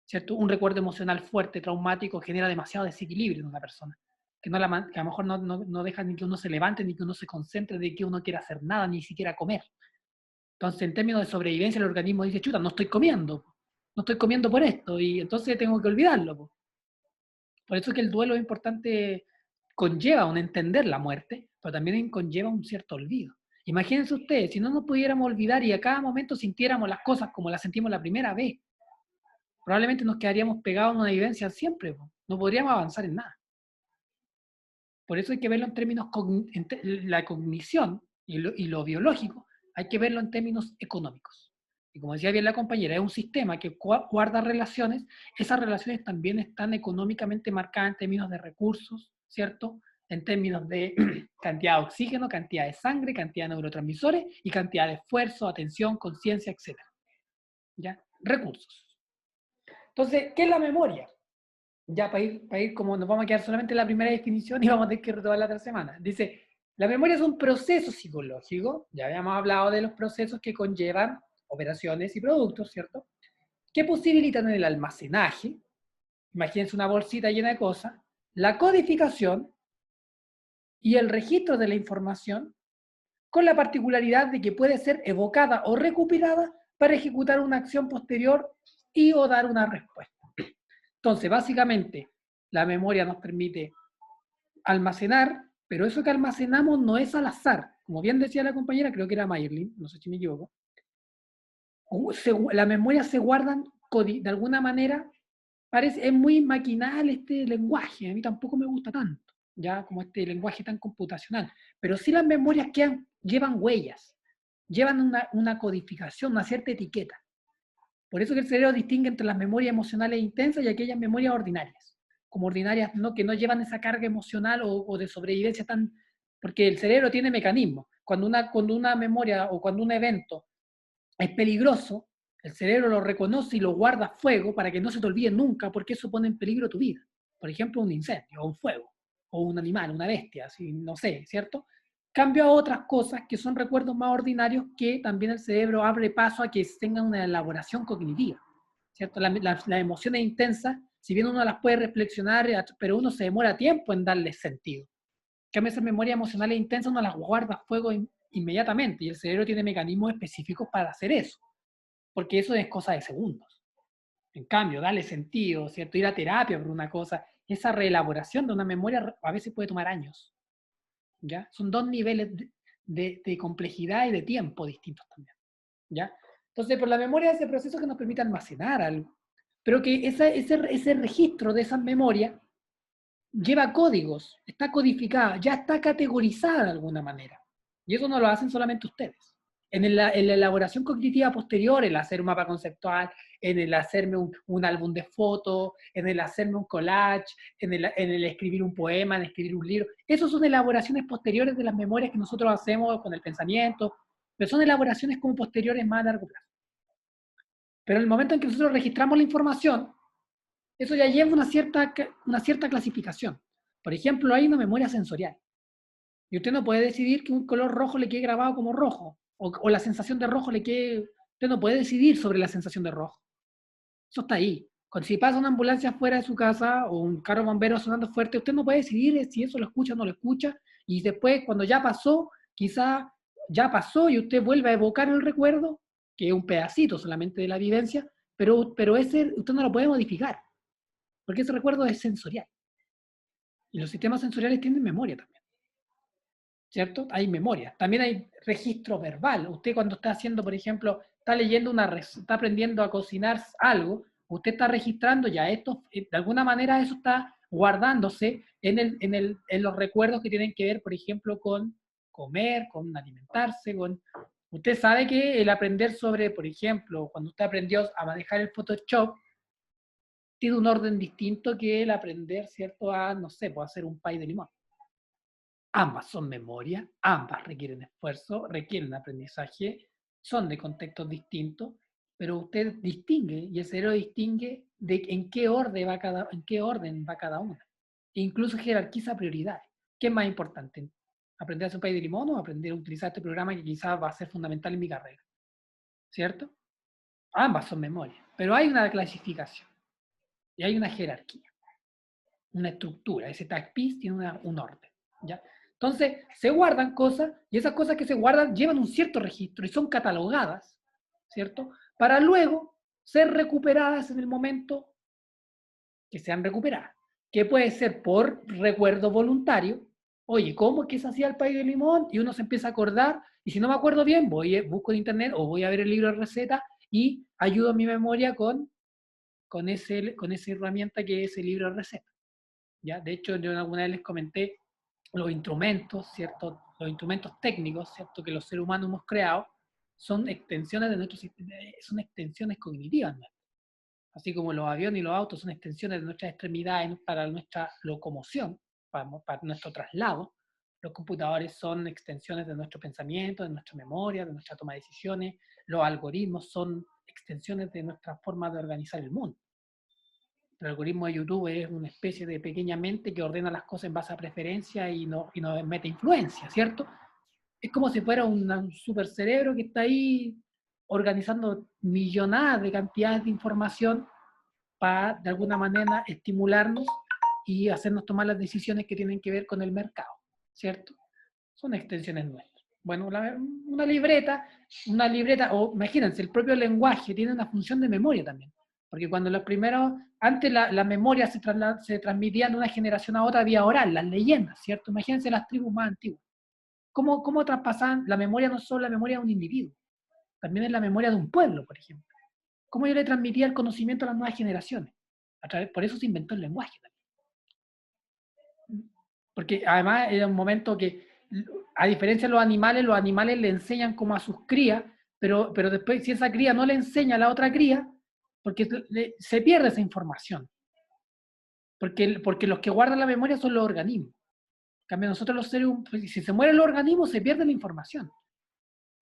Speaker 1: ¿Cierto? Un recuerdo emocional fuerte, traumático, genera demasiado desequilibrio en una persona. Que a lo mejor no deja ni que uno se levante, ni que uno se concentre, de que uno quiera hacer nada, ni siquiera comer. Entonces, en términos de sobrevivencia, el organismo dice, chuta, no estoy comiendo por esto, y entonces tengo que olvidarlo. Por eso es que el duelo es importante, conlleva un entender la muerte, pero también conlleva un cierto olvido. Imagínense ustedes, si no nos pudiéramos olvidar y a cada momento sintiéramos las cosas como las sentimos la primera vez, probablemente nos quedaríamos pegados en una vivencia siempre, no podríamos avanzar en nada. Por eso hay que verlo en términos, la cognición y lo biológico, hay que verlo en términos económicos. Y como decía bien la compañera, es un sistema que guarda relaciones, esas relaciones también están económicamente marcadas en términos de recursos, ¿cierto? En términos de cantidad de oxígeno, cantidad de sangre, cantidad de neurotransmisores y cantidad de esfuerzo, atención, conciencia, etc. ¿Ya? Recursos. Entonces, ¿qué es la memoria? Ya para ir como nos vamos a quedar solamente en la primera definición y vamos a tener que retomar la otra semana. Dice, la memoria es un proceso psicológico, ya habíamos hablado de los procesos que conllevan operaciones y productos, ¿cierto? Que posibilitan el almacenaje, imagínense una bolsita llena de cosas, la codificación y el registro de la información, con la particularidad de que puede ser evocada o recuperada para ejecutar una acción posterior y o dar una respuesta. Entonces, básicamente, la memoria nos permite almacenar, pero eso que almacenamos no es al azar. Como bien decía la compañera, creo que era Mayerlin, no sé si me equivoco, la memoria se guardan de alguna manera, es muy maquinal este lenguaje, a mí tampoco me gusta tanto, ya como este lenguaje tan computacional, pero sí las memorias llevan huellas, llevan una codificación, una cierta etiqueta. Por eso que el cerebro distingue entre las memorias emocionales intensas y aquellas memorias ordinarias. como ordinarias, ¿no? Que no llevan esa carga emocional o de sobrevivencia tan... Porque el cerebro tiene mecanismos. Cuando una memoria o cuando un evento es peligroso, el cerebro lo reconoce y lo guarda a fuego para que no se te olvide nunca, porque eso pone en peligro tu vida. Por ejemplo, un incendio, o un fuego, o un animal, una bestia, así, no sé, ¿cierto? Cambio a otras cosas que son recuerdos más ordinarios que también el cerebro abre paso a que tengan una elaboración cognitiva, ¿cierto? Las emociones intensas, si bien uno las puede reflexionar, pero uno se demora tiempo en darle sentido. En cambio, esas memorias emocionales intensas uno las guarda a fuego inmediatamente y el cerebro tiene mecanismos específicos para hacer eso, porque eso es cosa de segundos. En cambio, darle sentido, ¿cierto? Ir a terapia por una cosa, esa reelaboración de una memoria a veces puede tomar años, ¿ya? Son dos niveles de complejidad y de tiempo distintos también, ¿ya? Entonces, por la memoria es ese proceso que nos permite almacenar algo, pero que ese registro de esas memorias lleva códigos, está codificada, ya está categorizada de alguna manera. Y eso no lo hacen solamente ustedes. En la elaboración cognitiva posterior, el hacer un mapa conceptual, en el hacerme un álbum de fotos, en el hacerme un collage, en el escribir un poema, en escribir un libro, esas son elaboraciones posteriores de las memorias que nosotros hacemos con el pensamiento, pero son elaboraciones como posteriores más a largo plazo. Pero en el momento en que nosotros registramos la información, eso ya lleva una cierta clasificación. Por ejemplo, hay una memoria sensorial. Y usted no puede decidir que un color rojo le quede grabado como rojo, o la sensación de rojo le quede... Usted no puede decidir sobre la sensación de rojo. Eso está ahí. Cuando si pasa una ambulancia fuera de su casa, o un carro bombero sonando fuerte, usted no puede decidir si eso lo escucha o no lo escucha, y después, cuando ya pasó, quizá ya pasó y usted vuelve a evocar el recuerdo, que es un pedacito solamente de la vivencia, pero ese usted no lo puede modificar, porque ese recuerdo es sensorial. Y los sistemas sensoriales tienen memoria también, ¿cierto? Hay memoria. También hay registro verbal. Usted cuando está haciendo, por ejemplo, está leyendo está aprendiendo a cocinar algo, usted está registrando ya esto, de alguna manera eso está guardándose en los recuerdos que tienen que ver, por ejemplo, con comer, con alimentarse, con... Usted sabe que el aprender sobre, por ejemplo, cuando usted aprendió a manejar el Photoshop, tiene un orden distinto que el aprender, ¿cierto? A, no sé, pues hacer un pay de limón. Ambas son memoria, ambas requieren esfuerzo, requieren aprendizaje, son de contextos distintos, pero usted distingue y el cerebro distingue de en qué orden va cada una. E incluso jerarquiza prioridades. ¿Qué es más importante? ¿Aprender a hacer un pay de limón o aprender a utilizar este programa que quizás va a ser fundamental en mi carrera? ¿Cierto? Ambas son memoria, pero hay una clasificación. Y hay una jerarquía, una estructura. Ese tag piece tiene un orden, ¿ya? Entonces, se guardan cosas, y esas cosas que se guardan llevan un cierto registro y son catalogadas, ¿cierto? Para luego ser recuperadas en el momento que sean recuperadas. Que puede ser por recuerdo voluntario. Oye, ¿cómo es que se hacía el pay de limón? Y uno se empieza a acordar, y si no me acuerdo bien, busco en internet o voy a ver el libro de receta y ayudo a mi memoria con esa herramienta que es el libro de recetas. ¿Ya? De hecho, yo alguna vez les comenté los instrumentos, ¿cierto? Los instrumentos técnicos, ¿cierto? Que los seres humanos hemos creado, son extensiones de nuestro sistema, son extensiones cognitivas, ¿no? Así como los aviones y los autos son extensiones de nuestras extremidades para nuestra locomoción, para nuestro traslado. Los computadores son extensiones de nuestro pensamiento, de nuestra memoria, de nuestra toma de decisiones. Los algoritmos son extensiones de nuestra forma de organizar el mundo. El algoritmo de YouTube es una especie de pequeña mente que ordena las cosas en base a preferencia y nos mete influencia, ¿cierto? Es como si fuera un super cerebro que está ahí organizando millonadas de cantidades de información para, de alguna manera, estimularnos y hacernos tomar las decisiones que tienen que ver con el mercado, ¿cierto? Son extensiones nuestras. Bueno, una libreta, o imagínense, el propio lenguaje tiene una función de memoria también. Porque cuando los primeros, antes la memoria se transmitía de una generación a otra vía oral, las leyendas, ¿cierto? Imagínense las tribus más antiguas. ¿Cómo traspasaban? La memoria no es solo la memoria de un individuo, también es la memoria de un pueblo, por ejemplo. ¿Cómo yo le transmitía el conocimiento a las nuevas generaciones? Por eso se inventó el lenguaje también. Porque además era un momento que, a diferencia de los animales le enseñan como a sus crías, pero después si esa cría no le enseña a la otra cría, porque se pierde esa información. Porque los que guardan la memoria son los organismos. En cambio, nosotros los seres humanos, si se mueren los organismos, se pierde la información.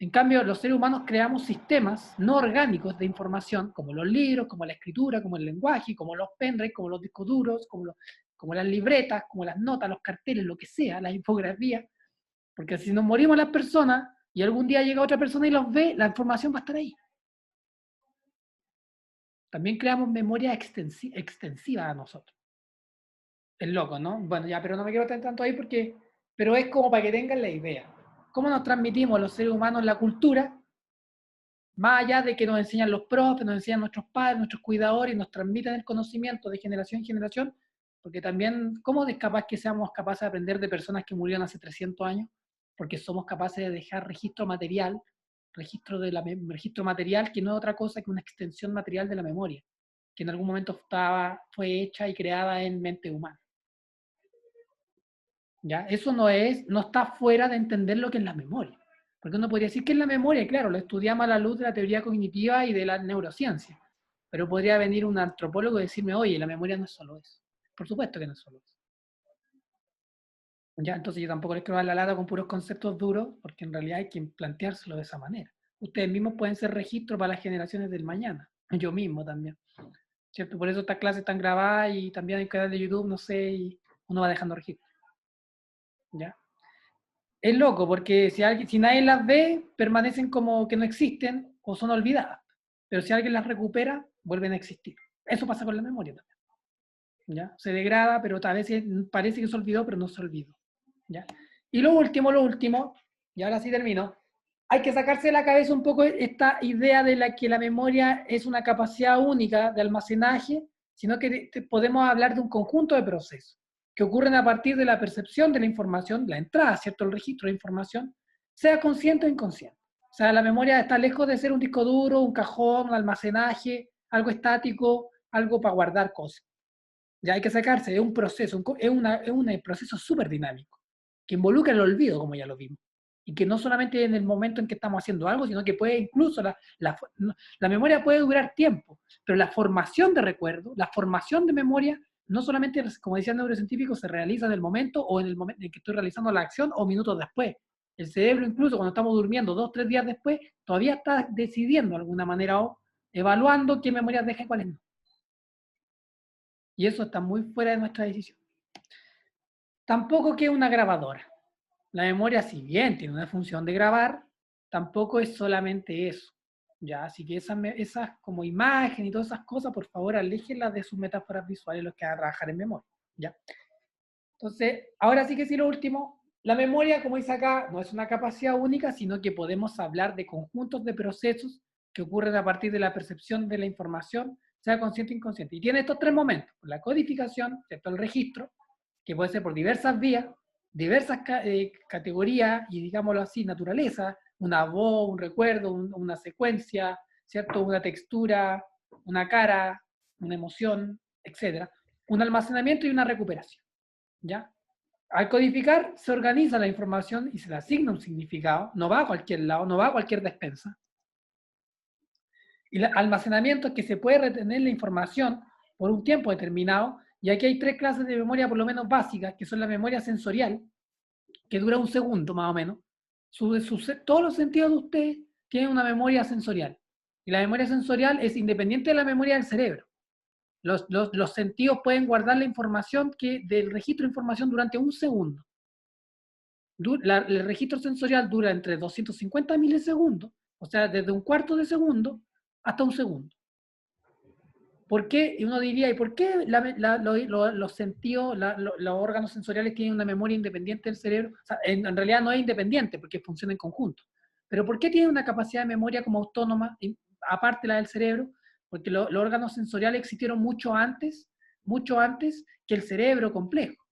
Speaker 1: En cambio, los seres humanos creamos sistemas no orgánicos de información, como los libros, como la escritura, como el lenguaje, como los pendrive, como los discos duros, como las libretas, como las notas, los carteles, lo que sea, las infografías. Porque si nos morimos las personas y algún día llega otra persona y los ve, la información va a estar ahí. También creamos memoria extensiva a nosotros. Es loco, ¿no? Bueno, ya, pero no me quiero tener tanto ahí porque... Pero es como para que tengan la idea. ¿Cómo nos transmitimos los seres humanos la cultura? Más allá de que nos enseñan los profes, nos enseñan nuestros padres, nuestros cuidadores, y nos transmiten el conocimiento de generación en generación, porque también, ¿cómo es capaz que seamos capaces de aprender de personas que murieron hace 300 años? Porque somos capaces de dejar registro material, registro material que no es otra cosa que una extensión material de la memoria, que en algún momento fue hecha y creada en mente humana. ¿Ya? Eso no está fuera de entender lo que es la memoria. Porque uno podría decir que es la memoria, claro, lo estudiamos a la luz de la teoría cognitiva y de la neurociencia. Pero podría venir un antropólogo y decirme, oye, la memoria no es solo eso. Por supuesto que no es solo eso. ¿Ya? Entonces yo tampoco les quiero dar la lata con puros conceptos duros, porque en realidad hay que planteárselo de esa manera. Ustedes mismos pueden ser registro para las generaciones del mañana. Yo mismo también. ¿Cierto? Por eso estas clases están grabadas y también hay canal de YouTube, no sé, y uno va dejando registro. ¿Ya? Es loco, porque si nadie las ve, permanecen como que no existen o son olvidadas. Pero si alguien las recupera, vuelven a existir. Eso pasa con la memoria también. ¿Ya? Se degrada, pero a veces parece que se olvidó, pero no se olvidó. ¿Ya? Y lo último, y ahora sí termino, hay que sacarse de la cabeza un poco esta idea de la que la memoria es una capacidad única de almacenaje, sino que podemos hablar de un conjunto de procesos que ocurren a partir de la percepción de la información, la entrada, ¿cierto?, el registro de información, sea consciente o inconsciente. O sea, la memoria está lejos de ser un disco duro, un cajón, un almacenaje, algo estático, algo para guardar cosas. Ya hay que sacarse, es un proceso, es un proceso súper dinámico, que involucra el olvido, como ya lo vimos. Y que no solamente en el momento en que estamos haciendo algo, sino que puede incluso, la memoria puede durar tiempo, pero la formación de recuerdo, la formación de memoria, no solamente, como decía el neurocientífico, se realiza en el momento o en el momento en que estoy realizando la acción o minutos después. El cerebro, incluso cuando estamos durmiendo 2 o 3 días después, todavía está decidiendo de alguna manera o evaluando qué memorias deja y cuáles no. Y eso está muy fuera de nuestra decisión. Tampoco que una grabadora. La memoria, si bien tiene una función de grabar, tampoco es solamente eso. ¿Ya? Así que esas como imagen y todas esas cosas, por favor, aléjenlas de sus metáforas visuales los que van a trabajar en memoria. ¿Ya? Entonces, ahora sí que sí, lo último, la memoria, como dice acá, no es una capacidad única, sino que podemos hablar de conjuntos de procesos que ocurren a partir de la percepción de la información, sea consciente o inconsciente. Y tiene estos 3 momentos: la codificación, ¿cierto?, el registro, que puede ser por diversas vías, diversas categorías y, digámoslo así, naturaleza, una voz, un recuerdo, una secuencia, ¿cierto?, una textura, una cara, una emoción, etc. Un almacenamiento y una recuperación. ¿Ya? Al codificar, se organiza la información y se le asigna un significado, no va a cualquier lado, no va a cualquier despensa. Y el almacenamiento es que se puede retener la información por un tiempo determinado, y aquí hay 3 clases de memoria por lo menos básicas, que son la memoria sensorial, que dura 1 segundo más o menos. Todos los sentidos de usted tienen una memoria sensorial, y la memoria sensorial es independiente de la memoria del cerebro. Los sentidos pueden guardar la información del registro de información durante 1 segundo. El registro sensorial dura entre 250 milisegundos, o sea, desde 1/4 de segundo hasta 1 segundo. ¿Por qué? Y uno diría, ¿y por qué los sentidos, los órganos sensoriales tienen una memoria independiente del cerebro? O sea, en realidad no es independiente porque funciona en conjunto. ¿Pero por qué tiene una capacidad de memoria como autónoma, aparte la del cerebro? Porque los órganos sensoriales existieron mucho antes que el cerebro complejo.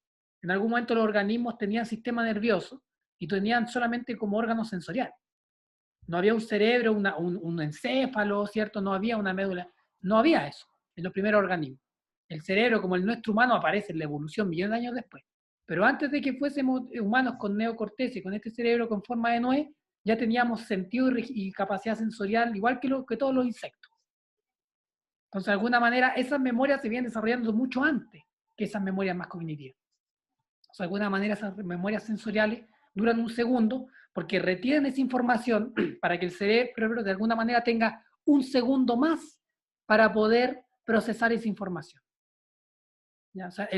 Speaker 1: En algún momento los organismos tenían sistema nervioso y tenían solamente como órganos sensoriales. No había un cerebro, un encéfalo, ¿cierto? No había una médula. No había eso en los primeros organismos. El cerebro, como el nuestro humano, aparece en la evolución millones de años después. Pero antes de que fuésemos humanos con neocorteza y con este cerebro con forma de nuez, ya teníamos sentido y capacidad sensorial igual que todos los insectos. Entonces, de alguna manera, esas memorias se vienen desarrollando mucho antes. que esas memorias más cognitivas. O sea, de alguna manera esas memorias sensoriales duran un segundo porque retienen esa información para que el cerebro de alguna manera tenga un segundo más para poder procesar esa información. ¿Ya? O sea,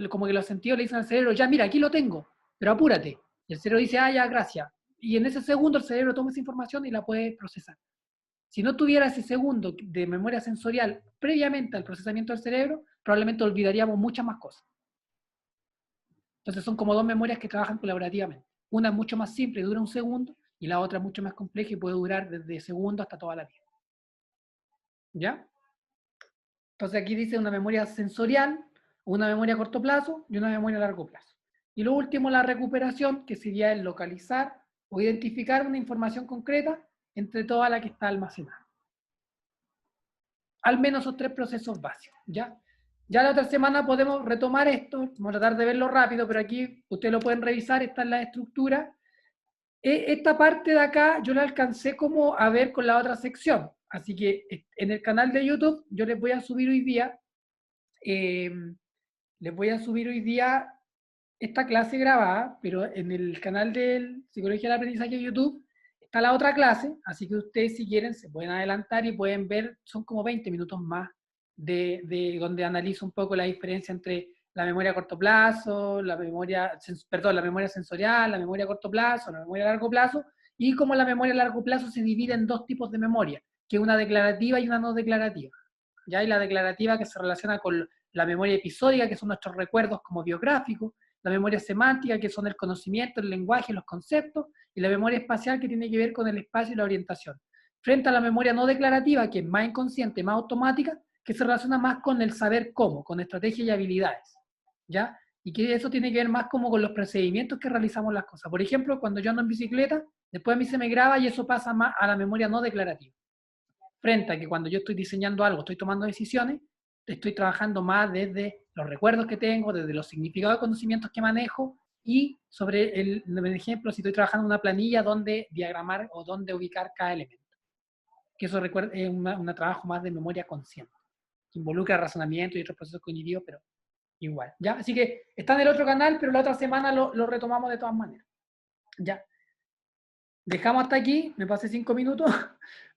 Speaker 1: como que los sentidos le dicen al cerebro, ya mira, aquí lo tengo, pero apúrate. Y el cerebro dice, ah, ya, gracias. Y en ese segundo el cerebro toma esa información y la puede procesar. Si no tuviera ese segundo de memoria sensorial previamente al procesamiento del cerebro, probablemente olvidaríamos muchas más cosas. Entonces son como dos memorias que trabajan colaborativamente. Una es mucho más simple y dura un segundo, y la otra es mucho más compleja y puede durar desde segundos hasta toda la vida. ¿Ya? Entonces aquí dice una memoria sensorial, una memoria a corto plazo y una memoria a largo plazo. Y lo último, la recuperación, que sería el localizar o identificar una información concreta entre toda la que está almacenada. Al menos esos tres procesos básicos, ¿ya? Ya la otra semana podemos retomar esto, vamos a tratar de verlo rápido, pero aquí ustedes lo pueden revisar, está en la estructura. Esta parte de acá yo la alcancé como a ver con la otra sección, así que en el canal de YouTube yo les voy a subir hoy día, esta clase grabada, pero en el canal de Psicología del Aprendizaje de YouTube está la otra clase, así que ustedes si quieren se pueden adelantar y pueden ver, son como 20 minutos más de donde analizo un poco la diferencia entre la memoria a corto plazo, la memoria sensorial, la memoria a corto plazo, la memoria a largo plazo, y cómo la memoria a largo plazo se divide en dos tipos de memoria, que es una declarativa y una no declarativa. Ya hay la declarativa que se relaciona con la memoria episódica, que son nuestros recuerdos como biográficos, la memoria semántica, que son el conocimiento, el lenguaje, los conceptos, y la memoria espacial, que tiene que ver con el espacio y la orientación. Frente a la memoria no declarativa, que es más inconsciente, más automática, que se relaciona más con el saber cómo, con estrategias y habilidades, ¿ya? Y que eso tiene que ver más como con los procedimientos que realizamos las cosas. Por ejemplo, cuando yo ando en bicicleta, después a mí se me graba y eso pasa más a la memoria no declarativa. Frente a que cuando yo estoy diseñando algo, estoy tomando decisiones, estoy trabajando más desde los recuerdos que tengo, desde los significados de conocimientos que manejo, y sobre el ejemplo, si estoy trabajando en una planilla, donde diagramar o donde ubicar cada elemento. Que eso es un trabajo más de memoria consciente, que involucra razonamiento y otros procesos cognitivos, pero igual. ¿Ya? Así que está en el otro canal, pero la otra semana lo retomamos de todas maneras. ¿Ya? Dejamos hasta aquí, me pasé 5 minutos,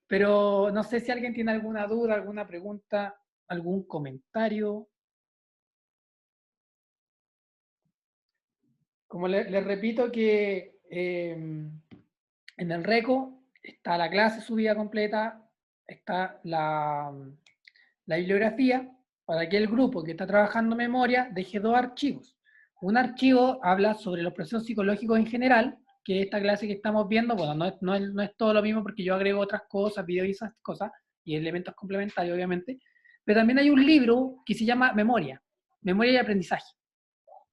Speaker 1: pero no sé si alguien tiene alguna duda, alguna pregunta, algún comentario. Como les repito que en el RECO está la clase subida completa, está la bibliografía, para que el grupo que está trabajando memoria deje dos archivos. Un archivo habla sobre los procesos psicológicos en general, que esta clase que estamos viendo, bueno, no es todo lo mismo porque yo agrego otras cosas, videos y esas cosas, y elementos complementarios obviamente, pero también hay un libro que se llama Memoria y Aprendizaje.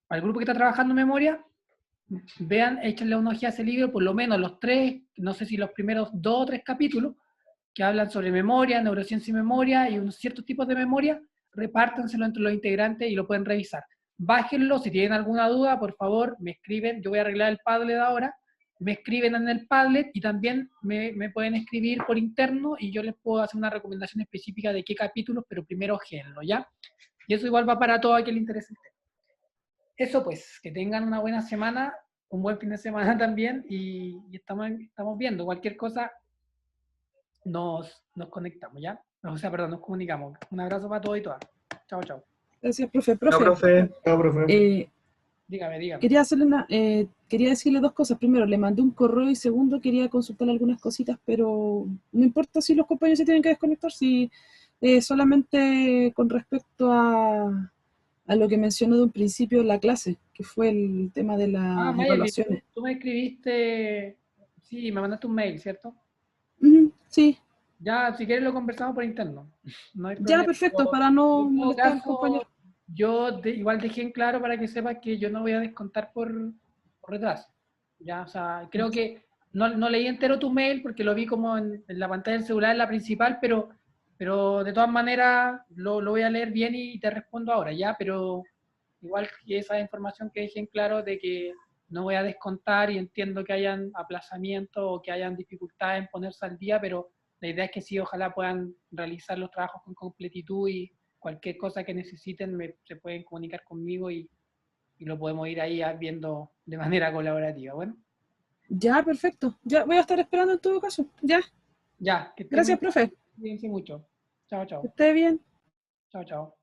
Speaker 1: Al grupo que está trabajando memoria, vean, échenle una ojeada a ese libro, por lo menos los tres, no sé si los primeros 2 o 3 capítulos, que hablan sobre memoria, neurociencia y memoria, y unos ciertos tipos de memoria, repártanselo entre los integrantes y lo pueden revisar. Bájenlo, si tienen alguna duda, por favor, me escriben, yo voy a arreglar el Padlet ahora, me escriben en el Padlet y también me pueden escribir por interno y yo les puedo hacer una recomendación específica de qué capítulos, pero primero ojenlo, ¿ya? Y eso igual va para todo aquel que le interese el tema. Eso pues, que tengan una buena semana, un buen fin de semana también, y estamos viendo cualquier cosa, nos conectamos, ¿ya? O sea, perdón, nos comunicamos. Un abrazo para todos y todas. Chao, chao.
Speaker 3: Gracias, profe.
Speaker 5: Chao, profe. Chao, profe.
Speaker 1: Dígame.
Speaker 3: Quería decirle dos cosas. Primero, le mandé un correo, y segundo, quería consultar algunas cositas, pero no importa si los compañeros se tienen que desconectar, si solamente con respecto a lo que mencionó de un principio en la clase, que fue el tema de las
Speaker 1: Mayeli,
Speaker 3: evaluaciones.
Speaker 1: tú me escribiste, sí, me mandaste un mail, ¿cierto?
Speaker 3: Sí,
Speaker 1: Ya, si quieres lo conversamos por interno. No hay
Speaker 3: ya,
Speaker 1: problema.
Speaker 3: perfecto, para no
Speaker 1: En todo
Speaker 3: molestar al
Speaker 1: caso,
Speaker 3: compañero.
Speaker 1: yo igual dejé en claro para que sepas que yo no voy a descontar por retraso. Ya, o sea, creo que no leí entero tu mail porque lo vi como en la pantalla del celular, en la principal, pero de todas maneras lo voy a leer bien y te respondo ahora, ya, pero igual que esa información que dejé en claro de que no voy a descontar, y entiendo que hayan aplazamientos o que hayan dificultades en ponerse al día, pero la idea es que sí, ojalá puedan realizar los trabajos con completitud y cualquier cosa que necesiten se pueden comunicar conmigo y lo podemos ir ahí viendo de manera colaborativa. Bueno.
Speaker 3: Ya, perfecto. Ya voy a estar esperando en todo caso. Ya.
Speaker 1: Ya.
Speaker 3: Gracias, profe.
Speaker 1: Cuídense mucho. Chao, chao.
Speaker 3: Que esté bien.
Speaker 1: Chao, chao.